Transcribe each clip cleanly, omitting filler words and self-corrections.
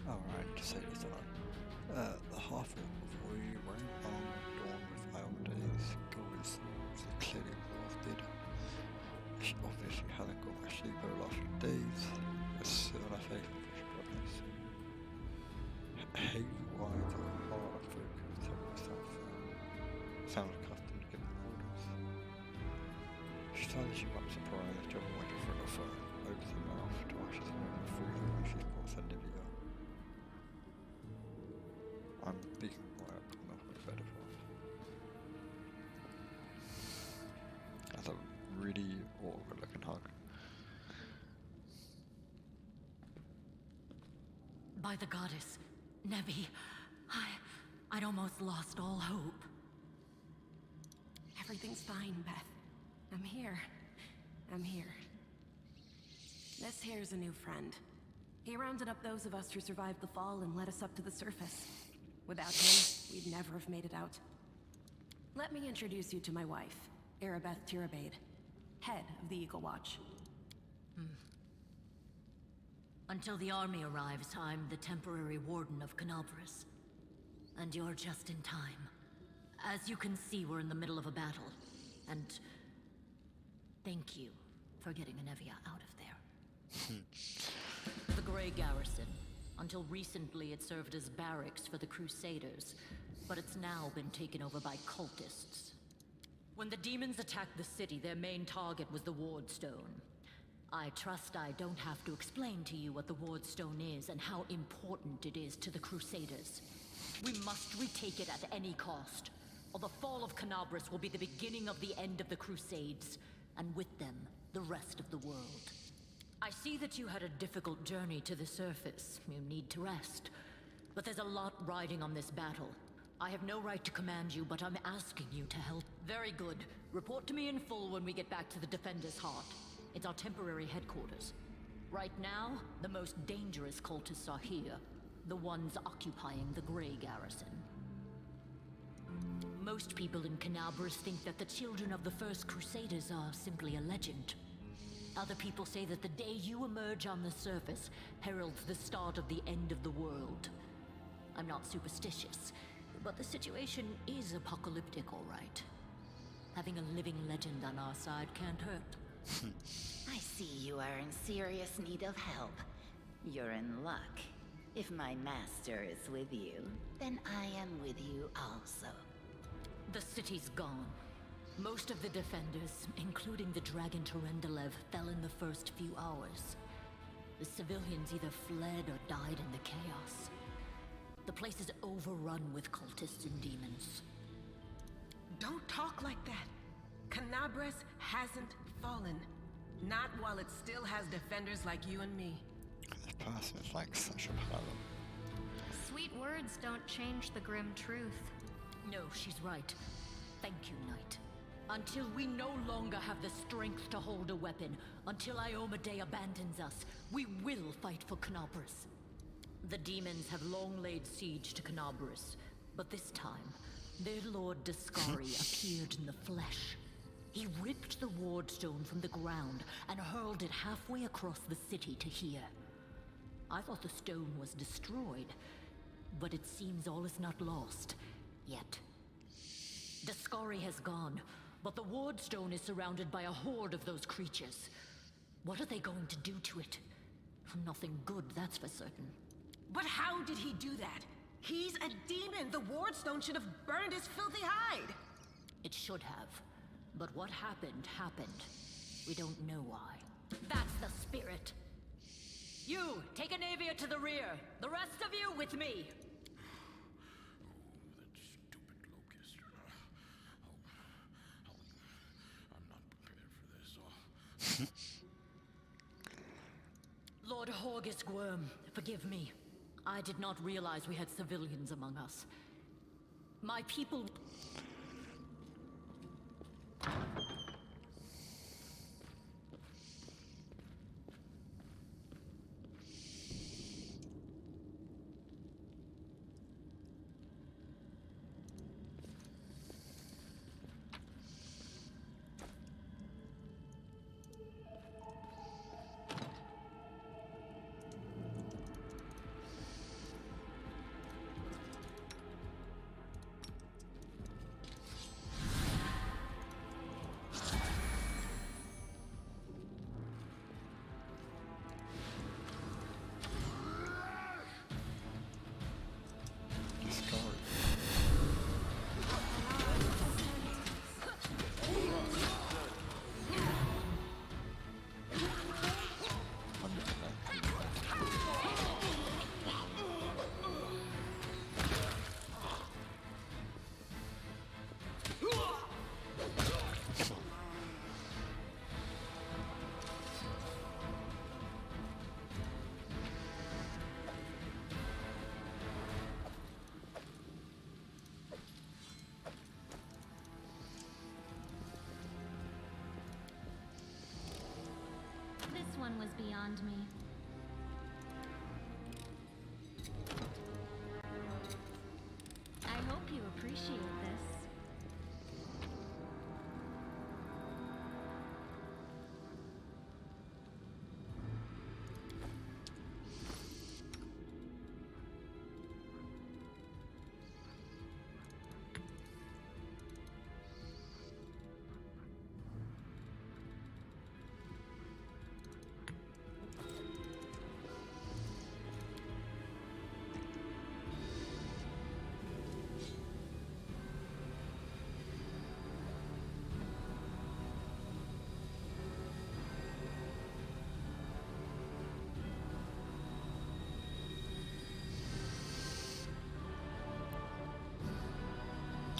Alright, to say this alone. The half-orc before you weren't long dawn without days. Golden swords are clearly exhausted. She obviously hasn't got much sleep over the last few days. It's still on her face and fresh brightness. Hazy wines are hard and focused on herself. Sounds accustomed to giving orders. She finds she might be surprised to have a winter for her phone. Opens her mouth to wash his mouth with food when she's got Olivia. I'm speaking quiet, but not much better for us. That's a really awkward looking hug. By the goddess, Nevi, I'd almost lost all hope. Everything's fine, Beth. I'm here. This here's a new friend. He rounded up those of us who survived the fall and led us up to the surface. Without him, we'd never have made it out. Let me introduce you to my wife, Arabeth Tirabade, head of the Eagle Watch. Until the army arrives, I'm the temporary warden of Canobras. And you're just in time. As you can see, we're in the middle of a battle. And thank you for getting Anevia out of there. The Grey Garrison. Until recently, it served as barracks for the Crusaders, but it's now been taken over by cultists. When the demons attacked the city, their main target was the Wardstone. I trust I don't have to explain to you what the Wardstone is and how important it is to the Crusaders. We must retake it at any cost, or the fall of Canobras will be the beginning of the end of the Crusades, and with them, the rest of the world. I see that you had a difficult journey to the surface. You need to rest. But there's a lot riding on this battle. I have no right to command you, but I'm asking you to help. Very good. Report to me in full when we get back to the Defender's Heart. It's our temporary headquarters. Right now, the most dangerous cultists are here. The ones occupying the Grey Garrison. Most people in Canobras think that the children of the First Crusaders are simply a legend. Other people say that the day you emerge on the surface heralds the start of the end of the world. I'm not superstitious, but the situation is apocalyptic, all right. Having a living legend on our side can't hurt. I see you are in serious need of help. You're in luck. If my master is with you, then I am with you also. The city's gone. Most of the defenders, including the Dragon Terendelev, fell in the first few hours. The civilians either fled or died in the chaos. The place is overrun with cultists and demons. Don't talk like that. Canobras hasn't fallen. Not while it still has defenders like you and me. This person is like such a power. Sweet words don't change the grim truth. No, she's right. Thank you, Knight. Until we no longer have the strength to hold a weapon, until Iomedae abandons us, we will fight for Canobras. The demons have long laid siege to Canobras, but this time, their lord Dascari appeared in the flesh. He ripped the Wardstone from the ground and hurled it halfway across the city to here. I thought the stone was destroyed, but it seems all is not lost, yet. Dascari has gone, but the Wardstone is surrounded by a horde of those creatures. What are they going to do to it? Nothing good, that's for certain. But how did he do that? He's a demon! The Wardstone should have burned his filthy hide! It should have. But what happened, happened. We don't know why. That's the spirit! You, take a Navia to the rear. The rest of you with me. That stupid locust. I'm not prepared for this. Lord Horgus Worm, forgive me. I did not realize we had civilians among us. My people... This one was beyond me. I hope you appreciate this.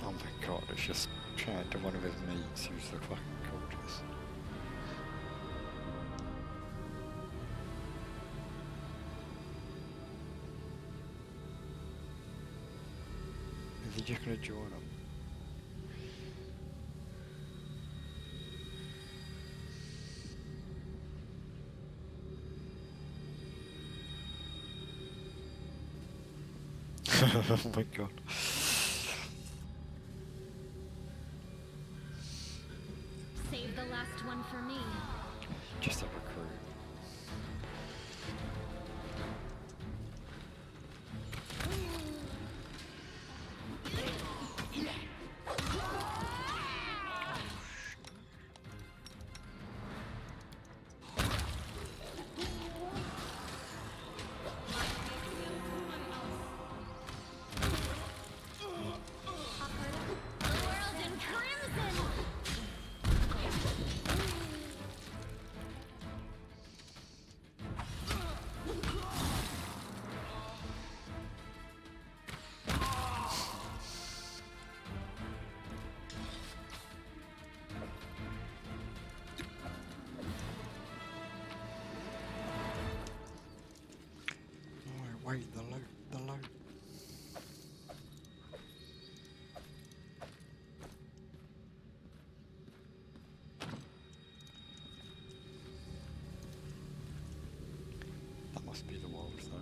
Oh my god, it's just chatting to one of his mates who's the fucking cultist. Is he just gonna join him? Oh my god. Save the last one for me. Just a recruit. The world's in crimson! Oh, wait, the loot, the loot. That must be the wolves, though.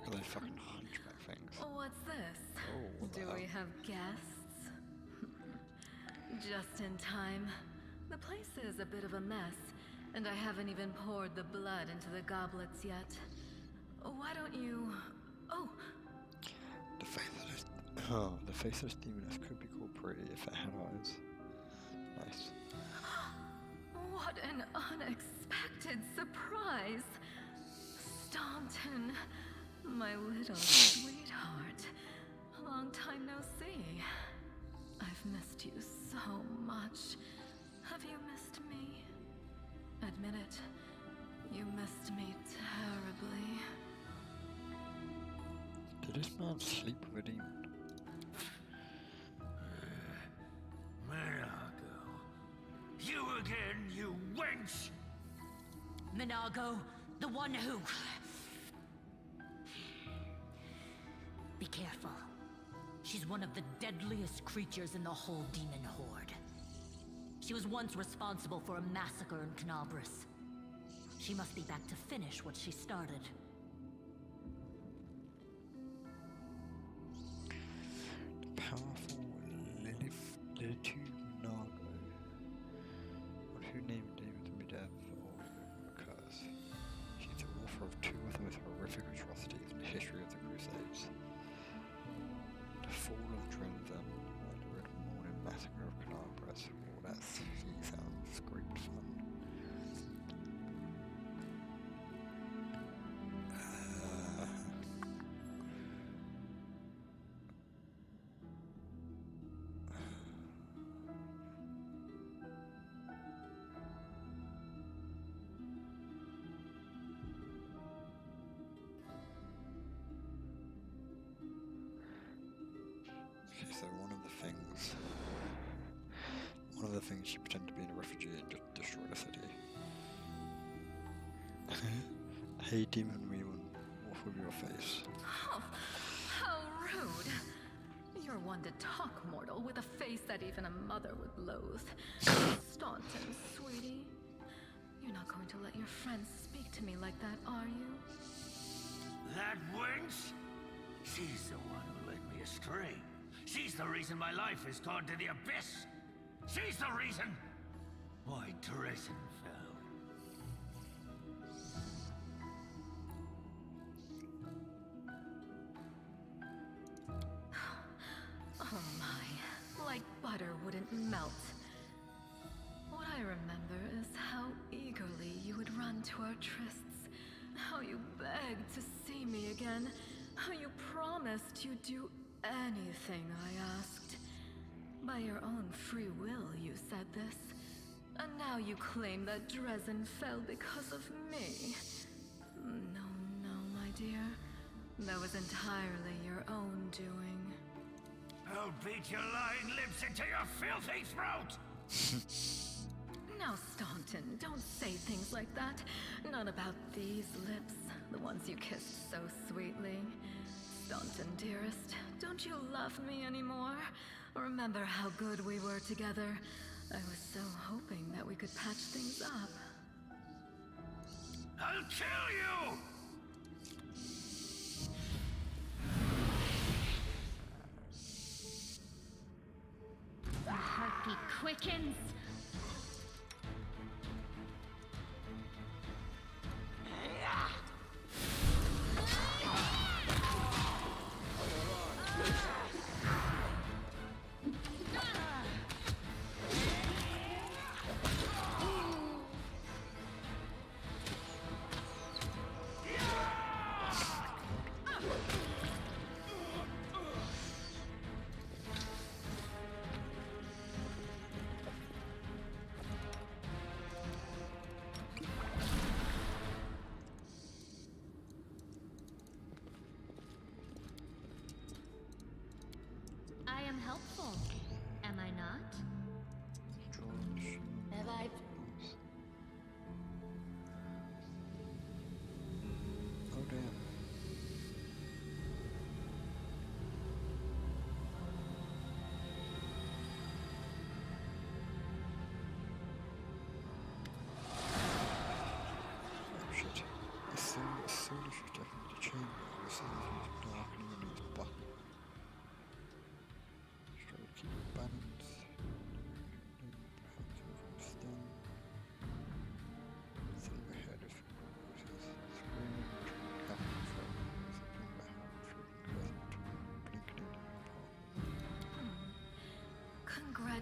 Look at those fucking hunchback things. What's this? Oh, what the Do we hell? have guests? Just in time. The place is a bit of a mess, and I haven't even poured the blood into the goblets yet. Why don't you... Oh, The face of this, oh, the face of this demoness could be called pretty if it had eyes. Nice. what an unexpected surprise! Staunton, my little sweetheart. Long time no see. I've missed you so much. Have you missed me? Admit it. You missed me terribly. Did this man sleep with a demon? Minago. You again, you wench! Minago, the one who... Be careful. She's one of the deadliest creatures in the whole demon horde. She was once responsible for a massacre in Canalbris. She must be back to finish what she started. The powerful Nago. Who named David to be dead or a curse? She's the author of two of the most horrific atrocities in the history of the Crusades. The Fall of Drentham and the Red Morning Massacre of Canalbris. Oh, that sounds great fun. So one of the things she pretended to be a refugee and just destroy the city. Hey demon woman, off with your face. Oh, how rude. You're one to talk, mortal, with a face that even a mother would loathe. Staunton, sweetie. You're not going to let your friends speak to me like that, are you? That wench? She's the one who led me astray. She's the reason my life has gone to the abyss. She's the reason why Dresden fell. Oh my, like butter wouldn't melt. What I remember is how eagerly you would run to our trysts, how you begged to see me again, how you promised you'd do anything I asked. By your own free will, you said this. And now you claim that Dresden fell because of me. No, no, my dear. That was entirely your own doing. I'll beat your lying lips into your filthy throat! Now, Staunton, don't say things like that. Not about these lips, the ones you kissed so sweetly. Staunton, dearest, don't you love me anymore? Remember how good we were together? I was so hoping that we could patch things up. I'll kill you! The heartbeat quickens.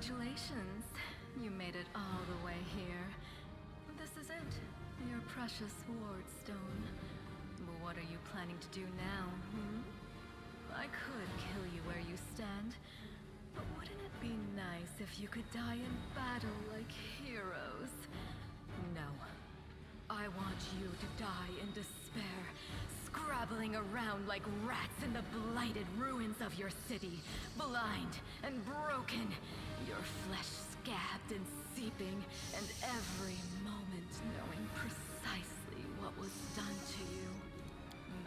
Congratulations. You made it all the way here. This is it. Your precious ward stone. But what are you planning to do now, I could kill you where you stand. But wouldn't it be nice if you could die in battle like heroes? No. I want you to die in despair, scrabbling around like rats in the blighted ruins of your city, blind and broken, your flesh scabbed and seeping, and every moment knowing precisely what was done to you.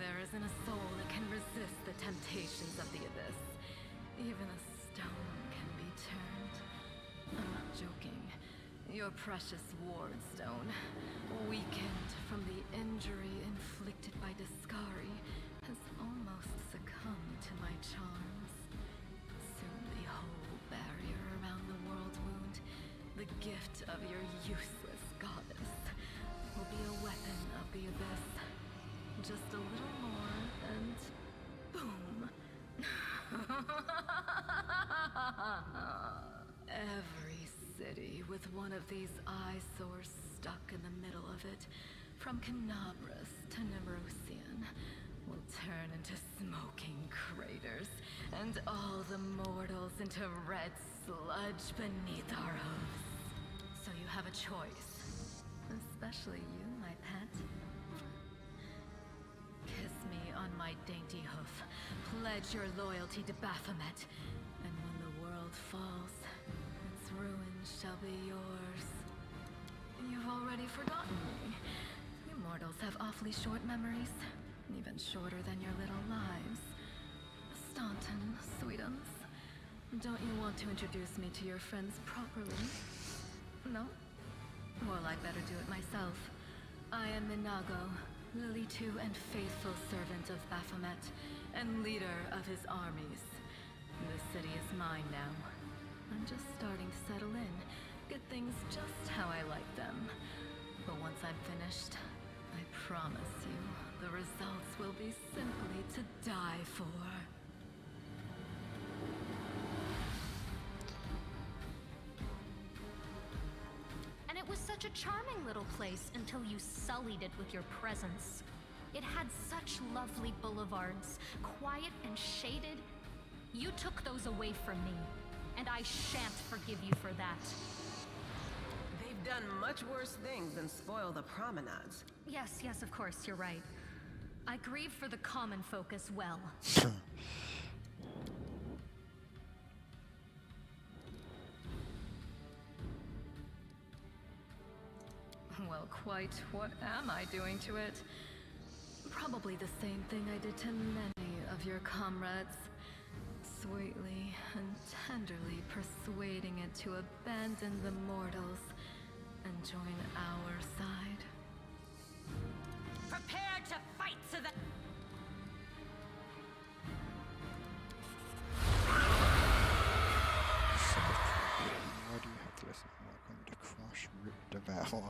There isn't a soul that can resist the temptations of the abyss. Even a stone can be turned. I'm not joking. Your precious ward stone, weakened from the injury inflicted by Discari, has almost succumbed to my charms. Soon the whole barrier around the world wound, the gift of your useless goddess, will be a weapon of the abyss. Just a little more, and boom. Every city with one of these eyesores stuck in the middle of it, from Canabras to Nemrosian, will turn into smoking craters, and all the mortals into red sludge beneath our hooves. So you have a choice. Especially you, my pet. Kiss me on my dainty hoof. Pledge your loyalty to Baphomet. And when the world falls, its ruins shall be yours. You've already forgotten me. You mortals have awfully short memories. Even shorter than your little lives. Staunton, sweetums. Don't you want to introduce me to your friends properly? No? Well, I'd better do it myself. I am Minago, Lily-2 and faithful servant of Baphomet, and leader of his armies. The city is mine now. I'm just starting to settle in, get things just how I like them. But once I'm finished, I promise you, the results will be simply to die for. And it was such a charming little place until you sullied it with your presence. It had such lovely boulevards, quiet and shaded. You took those away from me, and I shan't forgive you for that. They've done much worse things than spoil the promenades. Yes, of course, you're right. I grieve for the common folk as well. Well, quite what am I doing to it? Probably the same thing I did to many of your comrades. Sweetly and tenderly persuading it to abandon the mortals and join our side. Prepare to fight to the... Why do you have to listen? Welcome to Crush, Rip, Devour,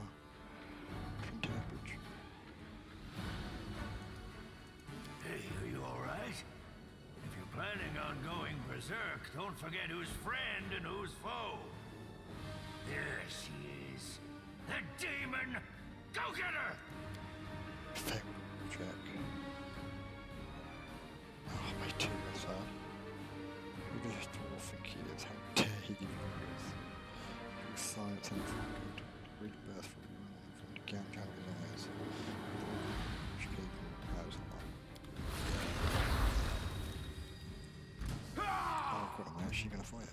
Contagion. Hey, are you alright? If you're planning on going berserk, don't forget who's friend and who's foe. There she is. The demon! Go get her! Fair check. Oh, my tears are. Who does this dwarf think he is? How dare he give you this? He was science and for good. Really burst from the room from the gouge out his eyes. She gave him eyes on mine. Oh, God, man, is she gonna fight him?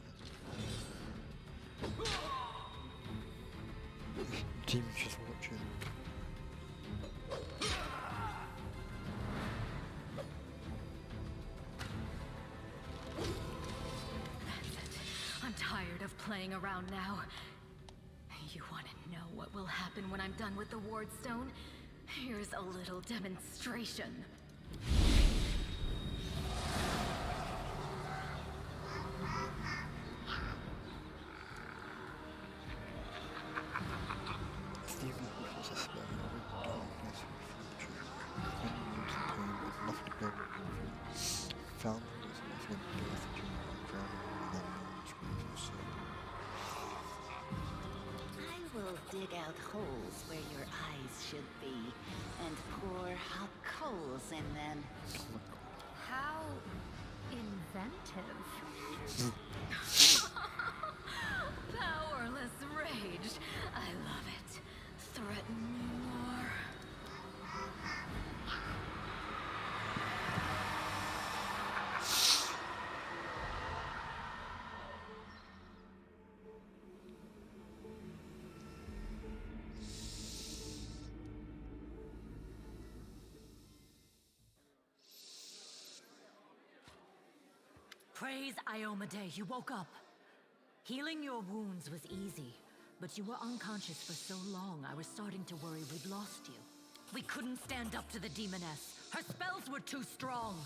Demon's just watching. I'm tired of playing around now. You want to know what will happen when I'm done with the ward stone? Here's a little demonstration. Stephen wishes a spell with darkness and future. When you lose the pain, there's nothing to go but warfare. Found was nothing death during the drowning and then moon's reason so. dig out holes where your eyes should be and pour hot coals in them. How inventive. Powerless rage. I love it. Threaten me more. Praise Iomade, you woke up. Healing your wounds was easy, but you were unconscious for so long I was starting to worry we'd lost you. We couldn't stand up to the demoness. Her spells were too strong.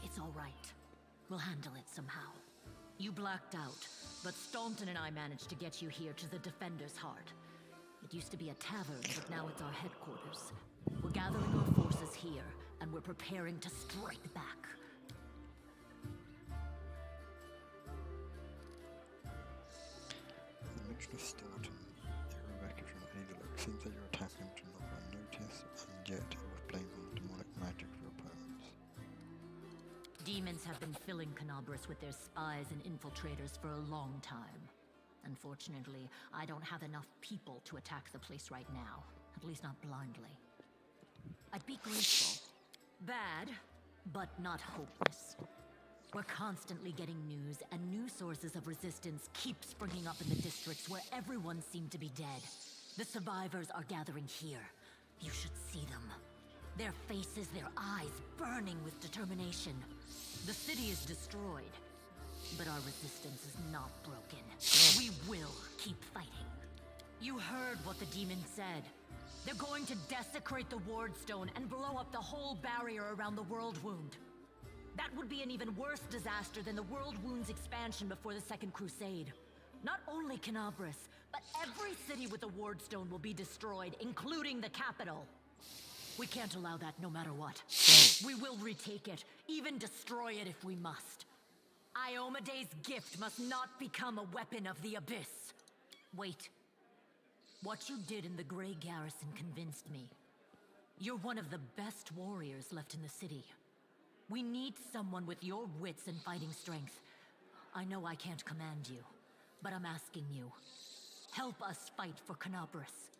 It's all right. We'll handle it somehow. You blacked out, but Staunton and I managed to get you here to the Defender's Heart. It used to be a tavern, but now it's our headquarters. We're gathering our forces here, and we're preparing to strike back. The mention of Staunton, your wreckage from any look seems that you're attacking him to not go unnoticed, and yet you have blamed on the demonic magic of your opponents. Demons have been filling Canobras with their spies and infiltrators for a long time. Unfortunately, I don't have enough people to attack the place right now, at least not blindly. I'd be grateful. Bad, but not hopeless. We're constantly getting news, and new sources of resistance keep springing up in the districts where everyone seemed to be dead. The survivors are gathering here. You should see them. Their faces, their eyes burning with determination. The city is destroyed, but our resistance is not broken. We will keep fighting. You heard what the demon said. They're going to desecrate the Wardstone and blow up the whole barrier around the World Wound. That would be an even worse disaster than the World Wound's expansion before the Second Crusade. Not only Canobras, but every city with a Wardstone will be destroyed, including the capital. We can't allow that no matter what. We will retake it, even destroy it if we must. Iomade's gift must not become a weapon of the Abyss. Wait. What you did in the Grey Garrison convinced me. You're one of the best warriors left in the city. We need someone with your wits and fighting strength. I know I can't command you, but I'm asking you. Help us fight for Canobras.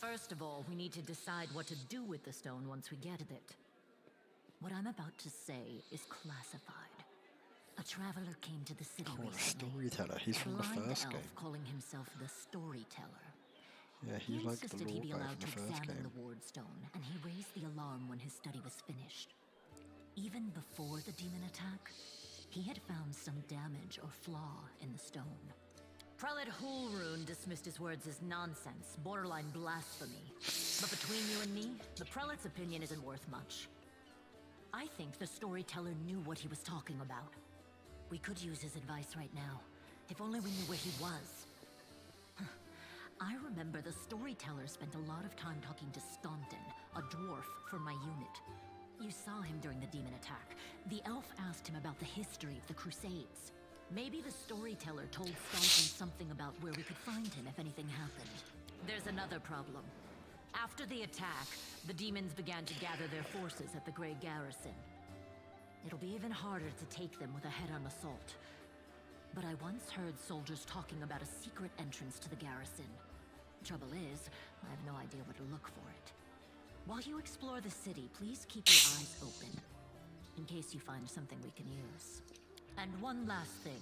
First of all, we need to decide what to do with the stone once we get it. What I'm about to say is classified. A traveler came to the city recently. Storyteller. He's from the Blind first elf game. calling himself the Storyteller. Yeah, He he's like the insisted law he be guy allowed from to the first examine game. the Wardstone, and he raised the alarm when his study was finished. Even before the demon attack, he had found some damage or flaw in the stone. Prelate Hulrune dismissed his words as nonsense, borderline blasphemy. But between you and me, the prelate's opinion isn't worth much. I think the storyteller knew what he was talking about. We could use his advice right now, if only we knew where he was. I remember the storyteller spent a lot of time talking to Staunton, a dwarf from my unit. You saw him during the demon attack. The elf asked him about the history of the Crusades. Maybe the storyteller told Staunton something about where we could find him if anything happened. There's another problem. After the attack, the demons began to gather their forces at the Grey Garrison. It'll be even harder to take them with a head-on assault. But I once heard soldiers talking about a secret entrance to the garrison. Trouble is, I have no idea where to look for it. While you explore the city, please keep your eyes open, in case you find something we can use. And one last thing.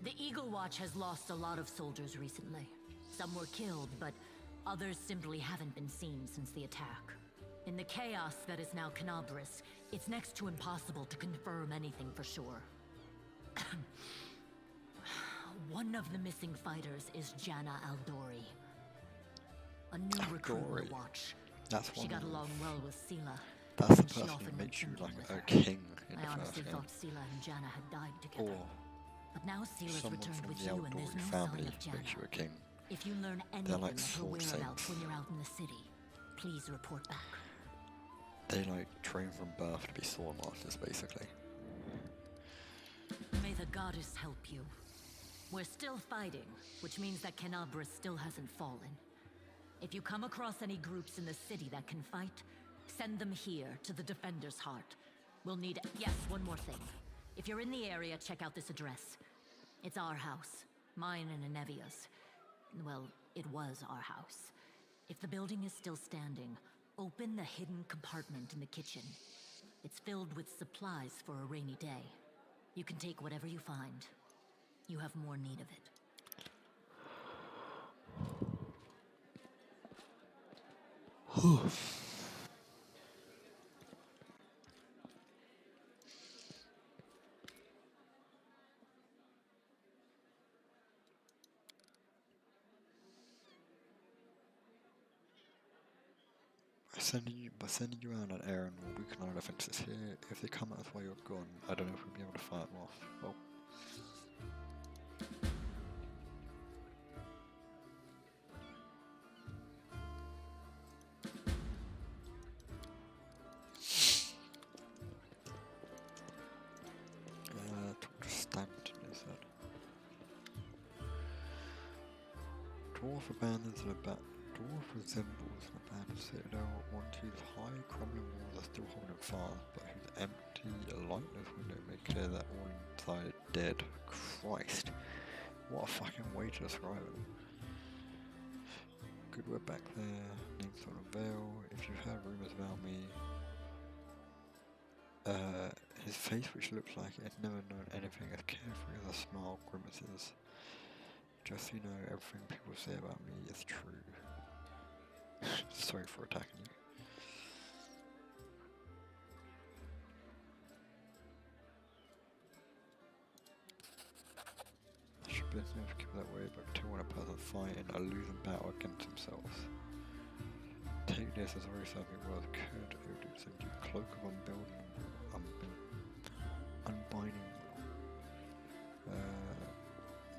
The Eagle Watch has lost a lot of soldiers recently. Some were killed, but others simply haven't been seen since the attack. In the chaos that is now Canobras, it's next to impossible to confirm anything for sure. One of the missing fighters is Janna Aldori. A new recruit in Aldori. the Watch. That's She one got of- along well with Sela. That's the and she person who often makes you went like drinking with a her. king in I the honestly first game. thought Sela and Janna had died together. Or But now Sela's someone returned from with the you and there's Aldori no family sign of makes Janna. you a king. If you learn anything like of her sword whereabouts saints. when you're out in the city, please report back. They like train from birth to be sword masters, basically. May the goddess help you. We're still fighting, which means that Canabra still hasn't fallen. If you come across any groups in the city that can fight, send them here to the Defender's Heart. We'll need... Yes, one more thing. If you're in the area, check out this address. It's our house. Mine and Anevia's. Well, it was our house. If the building is still standing, open the hidden compartment in the kitchen. It's filled with supplies for a rainy day. You can take whatever you find. You have more need of it. By sending you around an errand, we'll weaken our defenses here. If they come out while you're gone, I don't know if we'll be able to fight them off. Oh. Talk to Stanton, is that? Dwarf abandons an Dwarf resembles an abandoned citadel. One whose high crumbling walls are still holding fast, but whose empty, lightless window make clear that all inside are dead. Christ. What a fucking way to describe it. Good work back there. Name's on a veil. If you've heard rumours about me, his face, which looks like it had never known anything as carefree as a smile, grimaces. Just so you know, everything people say about me is true. Sorry for attacking you. I should be able to keep that way, but until when a person fighting a losing battle against themselves. Take this as already something worth could so you cloak of unbinding.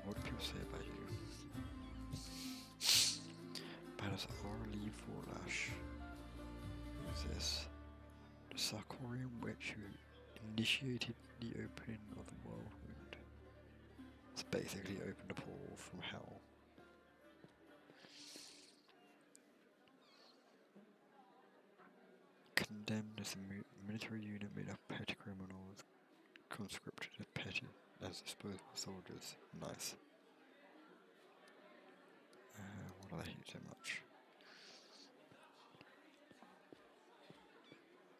What do people say about you? Battles Arlie Vorlash. Who is this? The Sarkorian witch who initiated the opening of the world wound. It's basically opened a portal from hell. Condemned as a military unit made of petty criminals, conscripted as petty as disposable soldiers. Nice. What do I hate so much?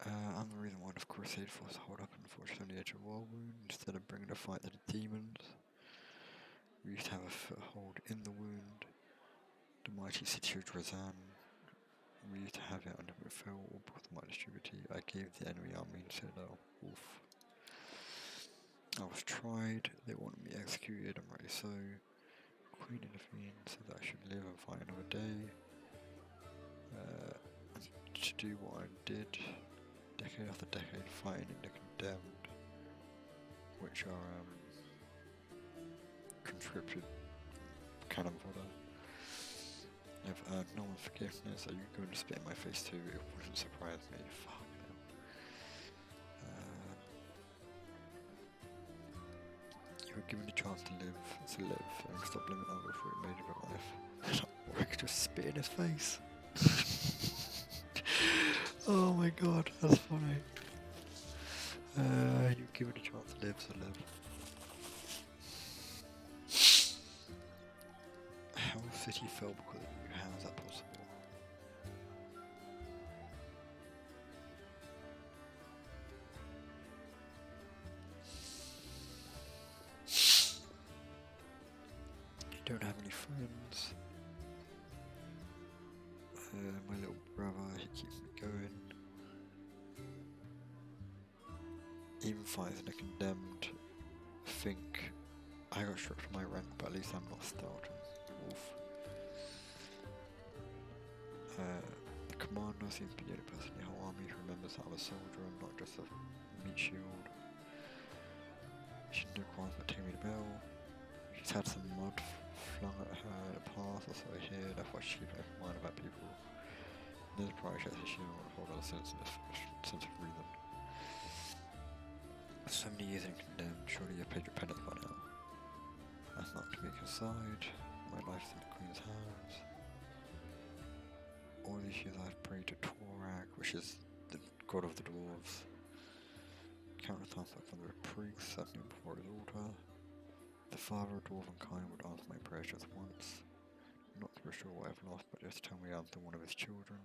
I'm the reason why the Crusade force hold up and forged on the edge of war wound instead of bringing a fight to the demons. We used to have a foothold in the wound. The mighty city of Drazan. We used to have it under Befell or the mighty distributor. I gave the enemy our mean citadel. Oof. I was tried, they wanted me executed, and rightly so. Queen intervened, said that I should live and fight another day. And to do what I did, decade after decade, fighting in the condemned, which are conscripted cannon fodder. I've earned no one's forgiveness. Are you going to spit in my face too? It wouldn't surprise me. Fuck. You were given a chance to live, and stop living over for it made of your life. Or I could just spit in his face. Oh my god, that's funny. You were given a chance to live, so live. Hell City fell because of you. How is that possible? Don't have any friends. My little brother, he keeps me going. Even fights in the condemned. Think I got struck from my rank, but at least I'm not starting. Wolf. The commander seems to be the only person in the whole army who remembers that I'm a soldier and not just a meat shield. She didn't do crimes but take me the bell. She's had some mud flung at her in the past, or so I hear. That's why she keeps an mind about people. There's a price that she don't hold on a sense of reason. So many years in condemned, surely you've paid your penance by now. That's not to pick a side. My life's in the Queen's hands. All these years I've prayed to Torak, which is the god of the dwarves. Countless times I've found the priests that knew before his altar. The father of dwarven kind would answer my prayers just once. Not to be sure what I've lost, but just tell me I'm still one of his children.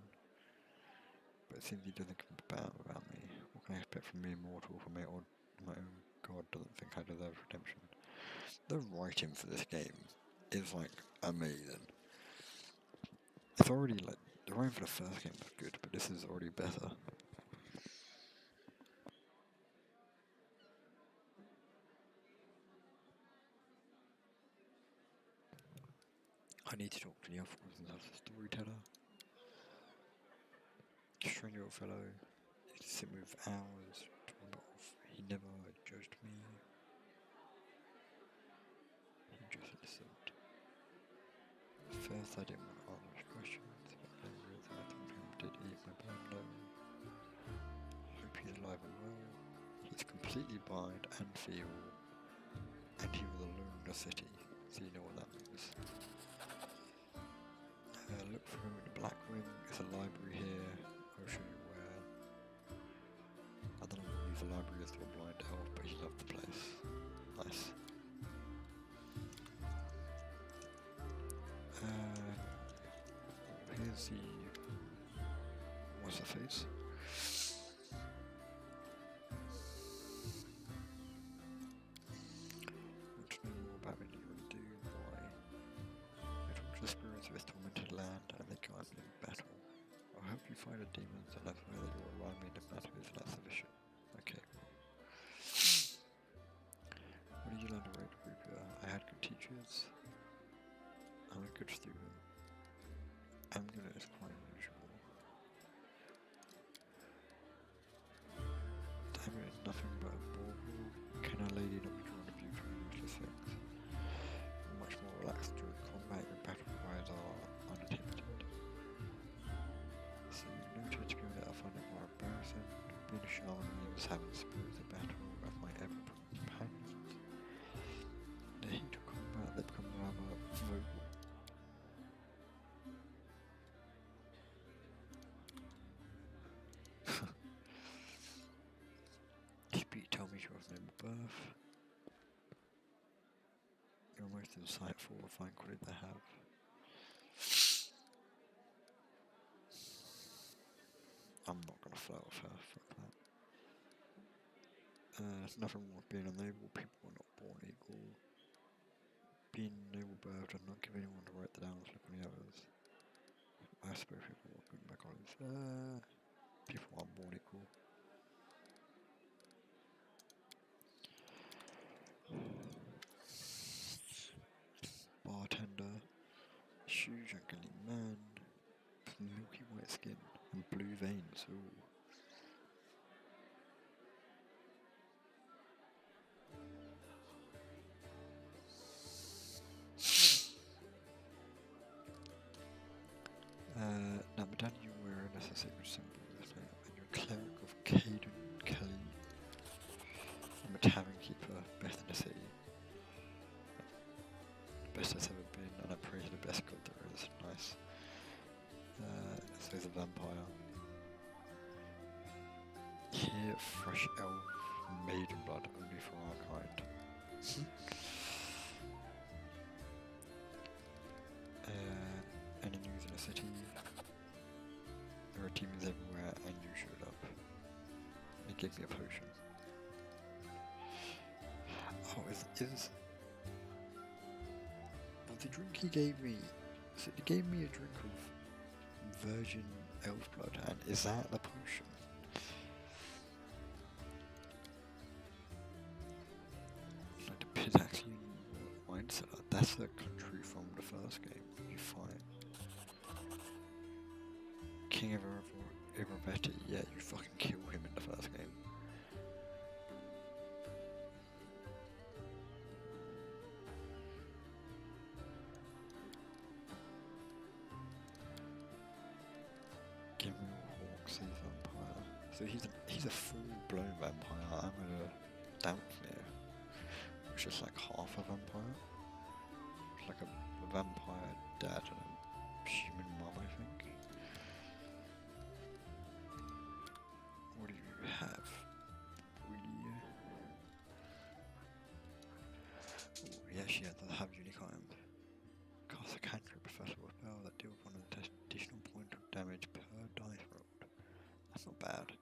But it seems he doesn't care about me. What can I expect from me, mortal, from my own god doesn't think I deserve redemption? The writing for this game is like amazing. It's already like, the writing for the first game was good, but this is already better. I need to talk to the other ones as a storyteller. Strange old fellow. He sit with hours, talking about he never judged me. He just listened. First I didn't want to answer his questions, but then realised I did eat my blood low. Hope he's alive and well. He's completely blind and feeble, and he was alone in the city, so you know what that means. Look for him in the Black Ring. There's a library here. I'll show you where. I don't know what use the library is to a blind elf, but he loved the place. Nice. Here's the... what's the face? Want to know more about what you want to do? Why? I talk to the spirits of this tormented land and they guide me in battle. I'll help you find the demons and that's where you will arrive me in the battle is not sufficient. Okay. What did you learn to write, Rupiah? I had good teachers. I'm a good student. I'm good is quite unusual. Damn it, it's nothing but a bauble. Can a lady not be drawn to view from useless things? Much more relaxed during combat, your battle cries are unattempted. So you noted to go that I find it more embarrassing. Being a shaman means having spirits of battle of my ever-present companions. The heat of combat, they become rather vocal. Tell me she was named birth. You're most insightful, a fine quality to have. I'm not gonna flirt with her, fuck that. There's nothing wrong with being a noble, people are not born equal. Being noble birth does not give anyone the right to down look on the others. I suppose people are good my colleagues. People aren't born equal. Bartender, huge ugly man, with milky white skin and blue veins. Ooh. Now, Madame, you wear as a sacred symbol of this name, and you're a cleric of Caden Kelly. I'm a tavern keeper, best in the city. Best it's ever been, and I pray to the best god there is. Nice. So he's a vampire. Here, fresh elf, maiden blood, only for our kind. Any news in the city? There are demons everywhere, and you showed up. He gave me a potion. Oh, is well, the drink he gave me? So he gave me a drink of virgin elf blood, and is that the potion? Like the pit actually wine cellar. That's the country from the first game. You fight King of Iravetti. Yeah, you fucking kill him in the first game. Vampire. So he's a full-blown vampire. I'm a Dampnir, which is like half a vampire. like a vampire dad and a human mum, I think. What do you have? Yeah, she does have unique items. Cast a cantrip professor with power that deals one additional point of damage per dice rolled. That's not bad.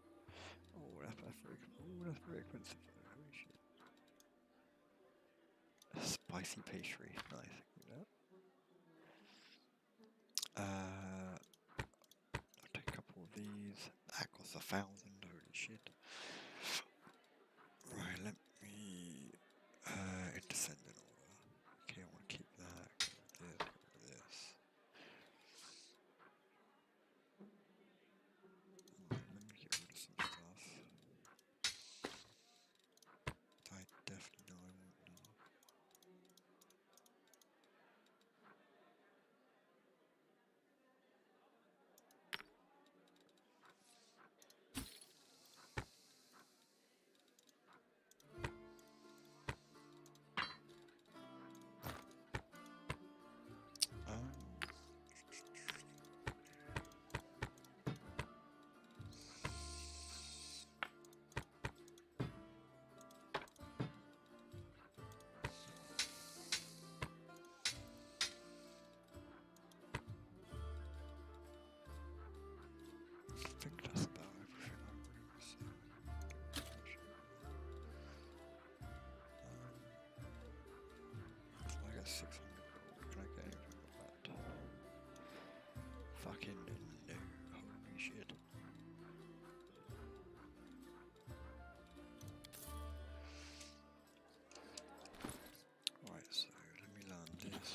Oh, that's very expensive. Holy shit. A spicy pastry. Nice. I'll take a couple of these. That costs 1,000. Holy shit. Right, let me intercend in order. Okay, I want to keep that. Get rid of this. Let me get rid of some stuff. I definitely know I won't need. I think that's about everything I really was so I got 600 gold. Can I get anything with that? Fucking no. Holy shit. Right, so let me learn this.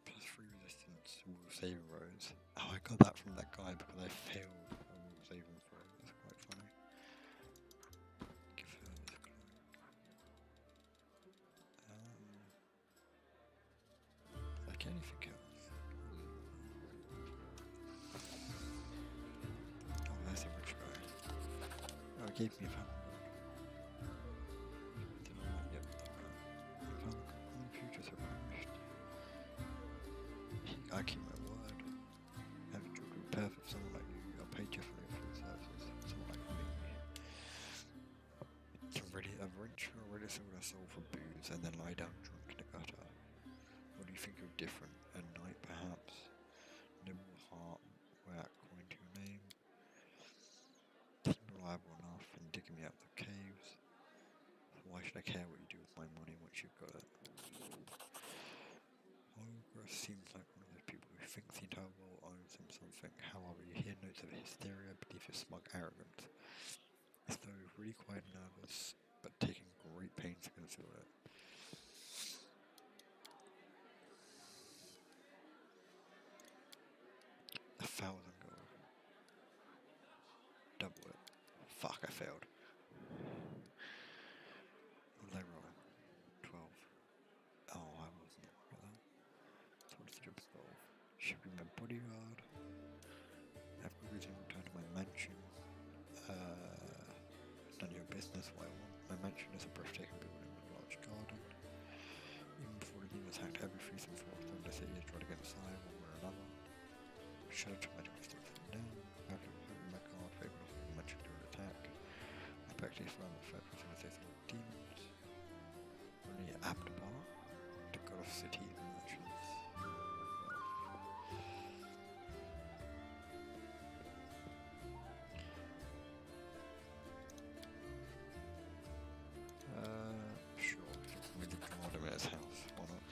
+3 resistance to all saving throws. Oh, I got that from that guy because I failed all saving throws. That's quite funny. Give her this cloak. Like anything else. Oh, there's a rich guy. Oh, he gave me a pound. Yep, futures have vanished. I keep my word. Having to prepare for someone like you, I'll pay differently for the services. Someone like me. I've already sold our soul for booze and then lie down drunk in the gutter. What do you think of different? A night, perhaps? Noble heart, where coin to your name. Seem reliable enough in digging me out the caves. Why should I care what you do with my money once you've got it? Holger seems like one of those people who thinks the entire world owns him something. However, you hear notes of hysteria beneath his smug arrogance. As though really quite nervous, but taking great pains to conceal it. $1,000 gold. Double it. Fuck, I failed. What did I roll? 12. Oh, I wasn't. Look at that. So what's the job solve? Should be my bodyguard. I've got reason to return to my mansion. None of your business what I want. My mansion is a breathtaking building with a large garden. Even before the demons hacked every 3 and 4 of them, the city is trying to get inside one way or another. Should have took my job stuff from them. I have to put my guard for able to hold the mansion during an attack. I practically found the third facilities of demons. Only Abdabar, the god of cities and merchants. Sure, we could draw him at his house, why not?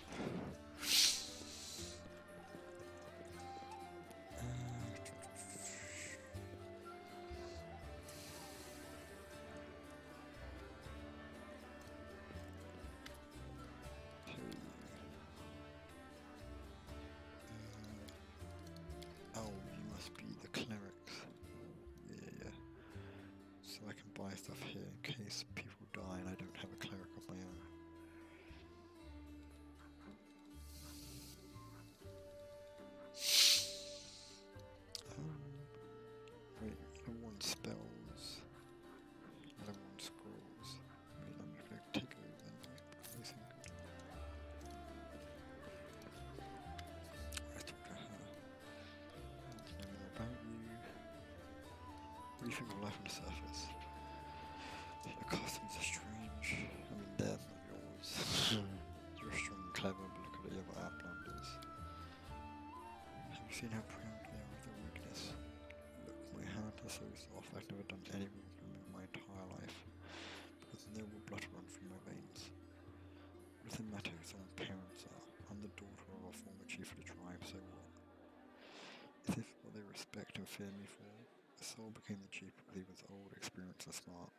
Oh, you must be the clerics. Yeah. So I can buy stuff here in case people die and I don't have a cleric of my own. Wait, level 1 spells, level 1 scrolls. I mean, I'm just going to take those anyway because they seem good. think of life on the surface? Your costumes are strange. I mean, theirs, not yours. You're strong and clever, but look at the other Outlanders. Have you seen how proud they are of their weakness? Look, my hand is so soft, I've never done any movement in my entire life, because noble blood runs through my veins. What does it matter who someone's parents are? I'm the daughter of a former chief of the tribe, so what? Is this what they respect and fear me for? The soul became the chief because he was old, experienced, and smart.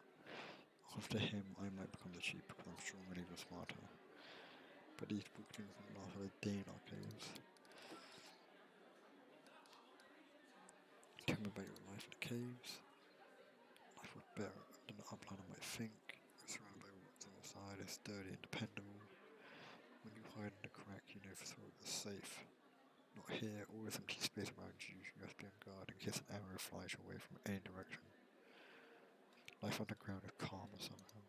After him, I might become the chief because I'm strong and even smarter. But these weaklings won't last a day in our caves. Tell me about your life in the caves. Life was better than the upland I might think. You're surrounded by what's on the side, it's sturdy and dependable. When you hide in a crack, you know for sure it's safe. Not here, always empty space around you. You have to be on guard in case an arrow flies your way from any direction. Life underground is calmer somehow.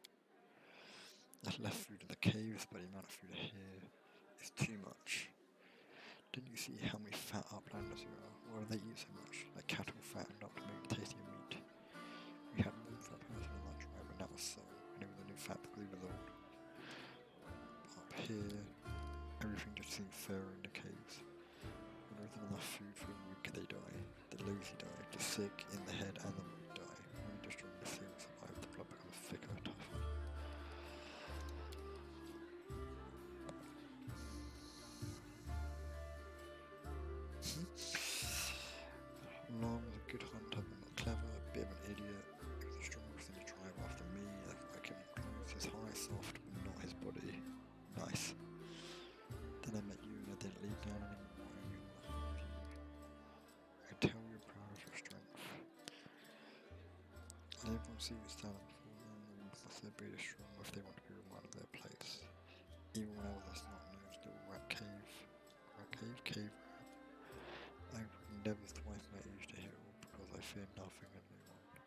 There's less food in the caves, but the amount of food here is too much. Didn't you see how many fat uplanders there are? Why do they eat so much? Like cattle fattened up to make tastier meat. We had one fat person in our tribe, and that was so. And it was a new fat because he was old. Up here, everything just seems fairer in the caves. When there isn't enough food for the weak, they die. The lazy die. The sick, in the head, and the weak die. Only the strong, the sick survive. The blood becomes thicker, tougher. Long was a good hunter, but not clever, a bit of an idiot. He was the strongest in the tribe after me. That's why I kept him close. His heart is soft, but not his body. Nice. Then I met you and I didn't leave down anymore. I knew what I of you. I could tell you were proud of your strength. And everyone sees you stand up before them, and must they be as strong if they want to be reminded of their place. Even when I was a snot-nosed little rat cave. Cave rat. I would never twice my age to heal because I fear nothing and no one.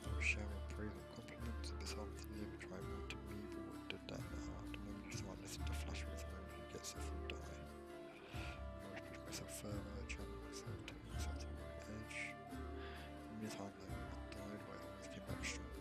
I was showering praise and compliments, and this afternoon every tribe wanted me, but what did that matter? The moment you start listening to flash with the moment you get so full die. I always push myself further, challenge myself, take myself to the right edge. Many times I died, but I always came back stronger.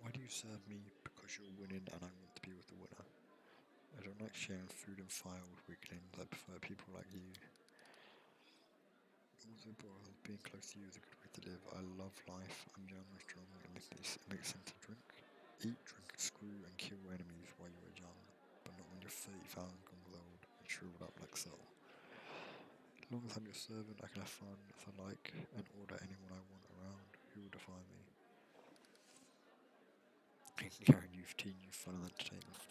Why do you serve me? Because you're winning and I want to be with the winner. I don't like sharing food and fire with weaklings. I prefer people like you. Also, boys, being close to you is a good way to live. I love life. I'm young and strong. It makes sense to drink. Eat, drink, screw, and kill enemies while you are young, but not when you're 30,000 guns old and shriveled up like Soul. As long as I'm your servant, I can have fun as I like and order anyone I want around. Who will defy me? I can carry youth, teen, youth, fun and entertainment.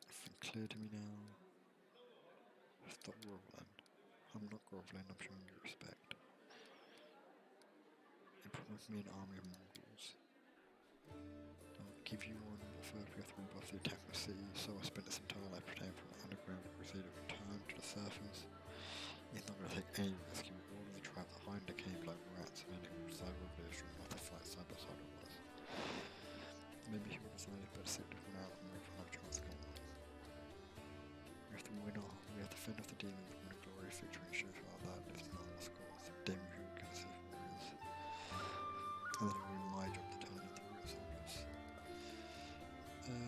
Everything clear to me now. Stop groveling. I'm not groveling, I'm showing you respect. You promised me an army of Mongols. I'll give you one, but first we have to rebuff the attack of the city, so I spent this entire life preparing for an underground crusade of return to the surface. He's not going to take any risk, he will order the tribe to hide in the cave like rats, and it will decide whether they should have to fight side by side with us. Maybe he will decide it's better to sit this one out and wait for another chance to come on. We have to win off, we have to fend off the demons, win a glorious victory and show how that is not the scores, the demon who can save warriors. And then it will be my job to turn them into real soldiers.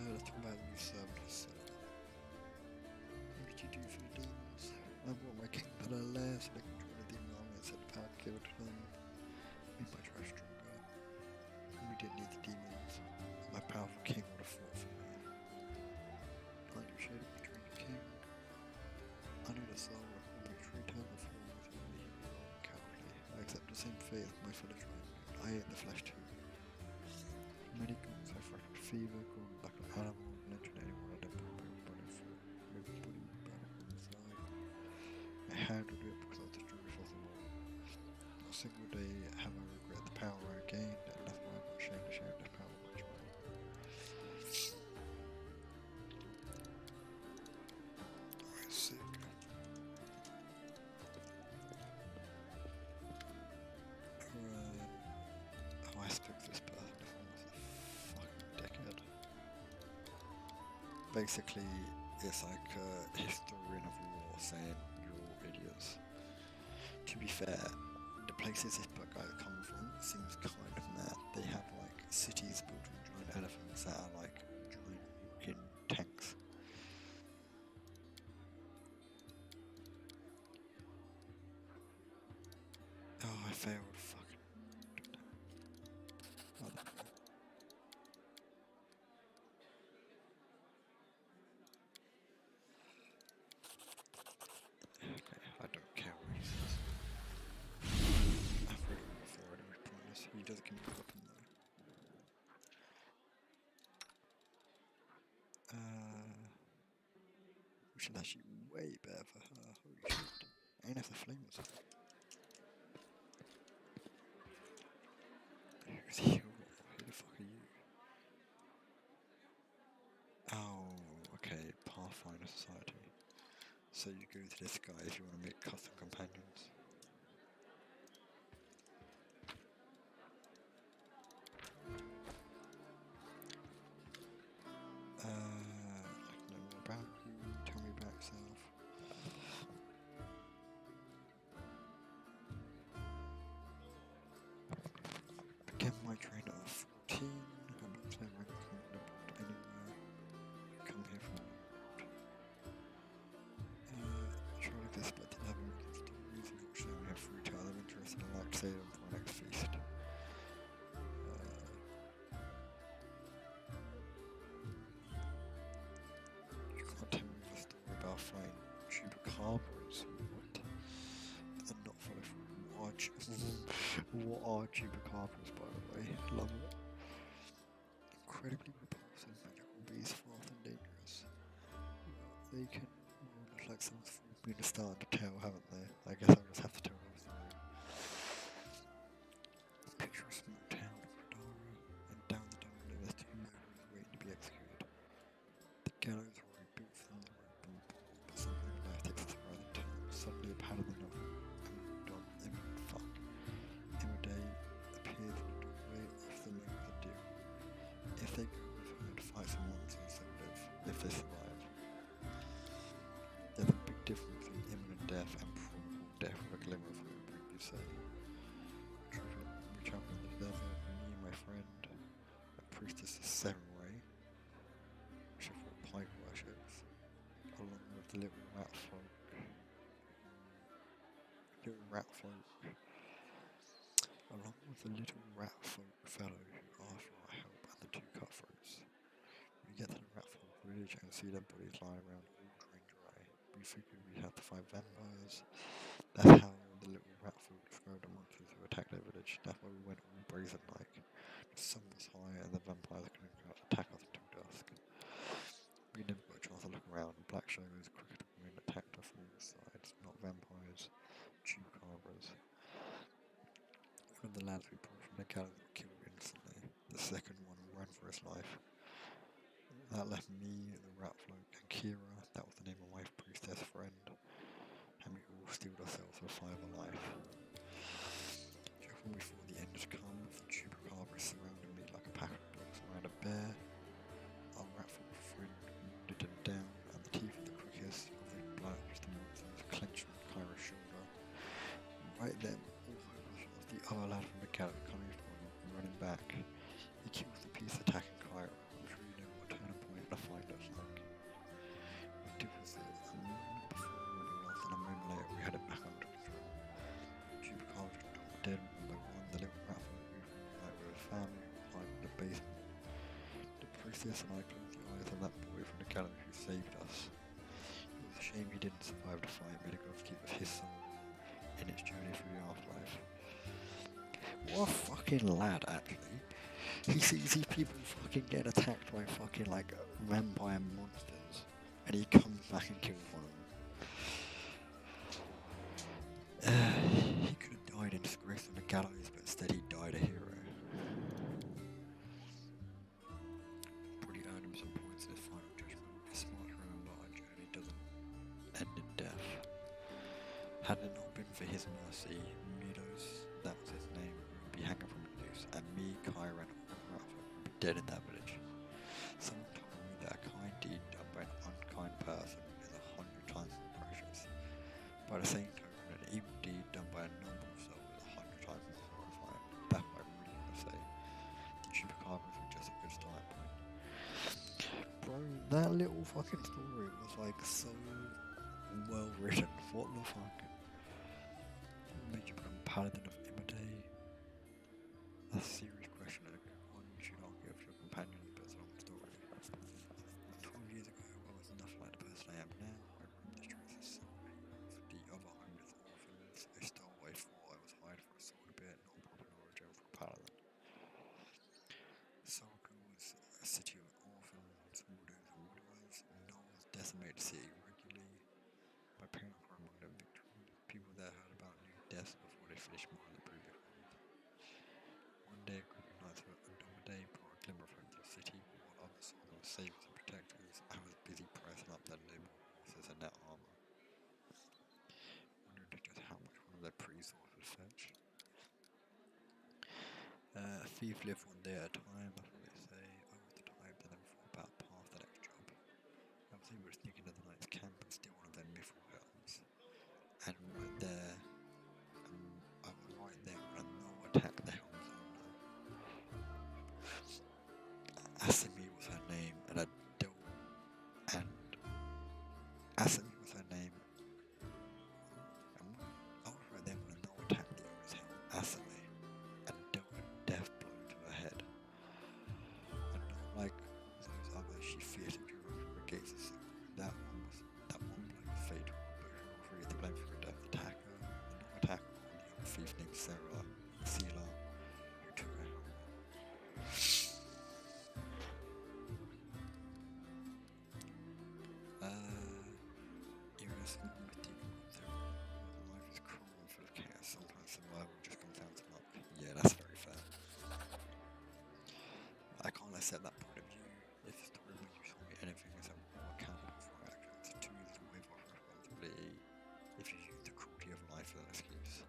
Let's talk about you servant. What did you do for the demons? I brought my king to their lair so they can join the demon army and set the power to give it to them. Made my tribe stronger. We didn't need the demons. My powerful king would have fought for me. Aren't you shaded between the king? I knew the soul would have me 3 times before I was only cowardly. I accept the same fate as my fellow tribe. I ate the flesh too. Many gods have fractured fever, grown like an animal, mentioned anyone I didn't put my body for. Maybe body back inside. I handled it because I was the strongest of them all. Not a single day have I regret the power I gained, and that's why I'm not ashamed to share this power with my tribe. Alright, sick. basically, it's like a historian of war saying you're all idiots. To be fair, the places this book guy come from seems kind of mad. They have like cities built on giant elephants that are like giant walking tanks. Oh, I failed. Fucking. Oh, there we go. Okay, I don't care what he says. I've read it all before, I don't promise. He does give me a weapon though. Which is actually way better for her. Holy shit. I ain't have the flames. Who's he? Who the fuck are you? Oh, okay. Pathfinder Society. So you go to this guy if you want to make custom companions. Like know more about you, tell me about yourself. Began my training at 14, I'm not saying I'm anywhere. Come here from try to this but didn't have any stories, unfortunately we have free time, I'm interested in like save them for my next feast. You can't tell me the story about flying chupacabras, what? And not follow through. What are chupacabras, by the way? Love it. Incredibly repulsive magical beasts, fast and dangerous. They can look like someone's been a star to tell, haven't they? I guess I'll just have to tell them the story. Picture a small town of Radara, and down the tunnel there's two murderers waiting to be executed. The gallows were rebuilt from the rope and pole, but something in life takes its rather time. Suddenly a pattern of Day appears in the doorway of the moon with a deal. If they go with her to fight some monsters, they'll live, if they survive. There's a big difference in imminent death and probable death with a glimmer of hope, you say. We travel in the desert, me and my friend, a priestess of Serenray, which is what Pike worships, along with the little rat folk. Along with the little rat folk fellow who asked for our help and the two cutthroats. We get to the rat folk village and see their bodies lying around all drained dry. We figured we'd have to fight vampires. That's how the little rat folk described the monsters who attacked their village. That's why we went all brazen like. The sun was high and the vampires couldn't attack us until dusk. We never got a chance to look around. Black shadows, cricket wind attacked us from all sides. Not vampires, chupacabras. One of the lads we brought from the gallows were killed instantly. The second one ran for his life. That left me, the rat folk, and Kira, that was the name of my priestess friend, and we all steeled ourselves for 5 alive. Just when we thought the end had come, the chupacabras surrounded me like a pack of dogs around a bear. Our rat folk friend wounded him down, and the teeth of the quickest of the blackest monsters clenched on Kyra's shoulder. Right then, the other lad from the gallows coming from him and running back. He kills the piece attacking Kyra. I'm sure you know what turning point in a fight looks like. We did was it a moment before we lost, and a moment later we had it back under control. Chupacabras dropped dead one by one. The little rat folk moved like with a family hiding in the basement. The priestess and I closed the eyes of that boy from the gallows who saved us. It was a shame he didn't survive the fight, but it got to keep with his soul in its journey through the afterlife. What a fucking lad, actually. He sees these people fucking get attacked by fucking, like, vampire monsters, and he comes back and kills one of them. He could have died in disgrace on the gallows, but instead he died a hero. Probably earned him some points in his final judgment. It's smart to remember our journey doesn't end in death. Had it not been for his mercy, Midos, that was his name, would be hanging from a noose, and me, Kyra, and all Rafa would be dead in that village. Someone told me that a kind deed done the same token, an evil deed done by a noble soul is 100 times more horrifying. That's what I really want to say. The chupacabras were just a good starting point. Bro, that little fucking story was like so well written. What the fuck? Made you become paladin of Imade? That's a serious question and a good one you should argue with your companions, but it's a long story. 12 years ago, I was nothing like the person I am now. I roamed the streets of Surrey with the other homeless orphans. I stole away for I was hired for a sword a bit, not proper origin for a paladin. Soraka was a city of orphans, widows and widowers. Knowles decimated the city regularly. My parents were among the victims. People there heard about new deaths before they finished mourning the previous ones. One day, a group of knights of Andromeda brought a glimmer of hope to the city, but while others saw them as saviors and protectors, I was busy pricing up their noble horses and their armor. Wondered just how much one of their pretty swords would fetch. A thief lived one day at a time, that's what they say. I was the type that never thought about past the next job. I was able to sneak into the knight's camp and steal one of their mithril helms. And right there, I was right there when a no attacked the helm's owner. Asimi was her name, and I dealt and Asimi was her name. And I was right there when a no attacked the owner's helm, Asimi, and dealt a death blow to her head. And not like those others, she fiercely drew her from her gates of silver. That one blow was fatal, but who were free to blame for her death? Attacker, the no attacker, or the young thief named Sarah, Seela, who took her helm. Even as long as deep through, life is cruel and full of chaos. Sometimes survival just comes down to luck. Yeah, that's very fair. I can't accept that point of view. If the story when you told me anything is more accountable for our actions, too easy to wave off responsibility if you use the cruelty of life as an excuse.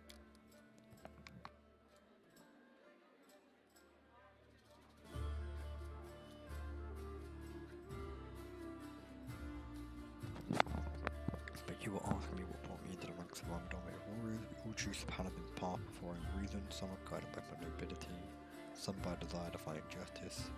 But you were asking me what brought me into the ranks of armed dominated warriors. We all choose the paladin's path for a reason. Some are guided by nobility, some by desire to find justice.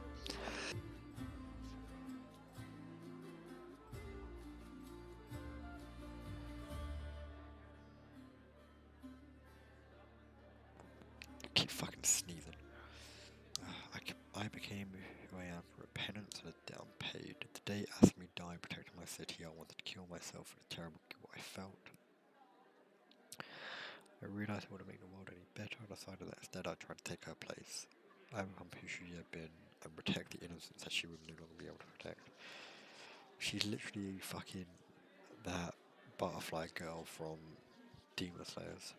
Keep fucking sneezing. I became who I am for a penance and a debt unpaid. The day Asmi died protecting my city, I wanted to kill myself for the terrible guilt I felt. I realised I would have made the world any better. I decided that instead I'd try to take her place. I would become who she had been and protect the innocence that she would no longer be able to protect. She's literally fucking that butterfly girl from Demon Slayers.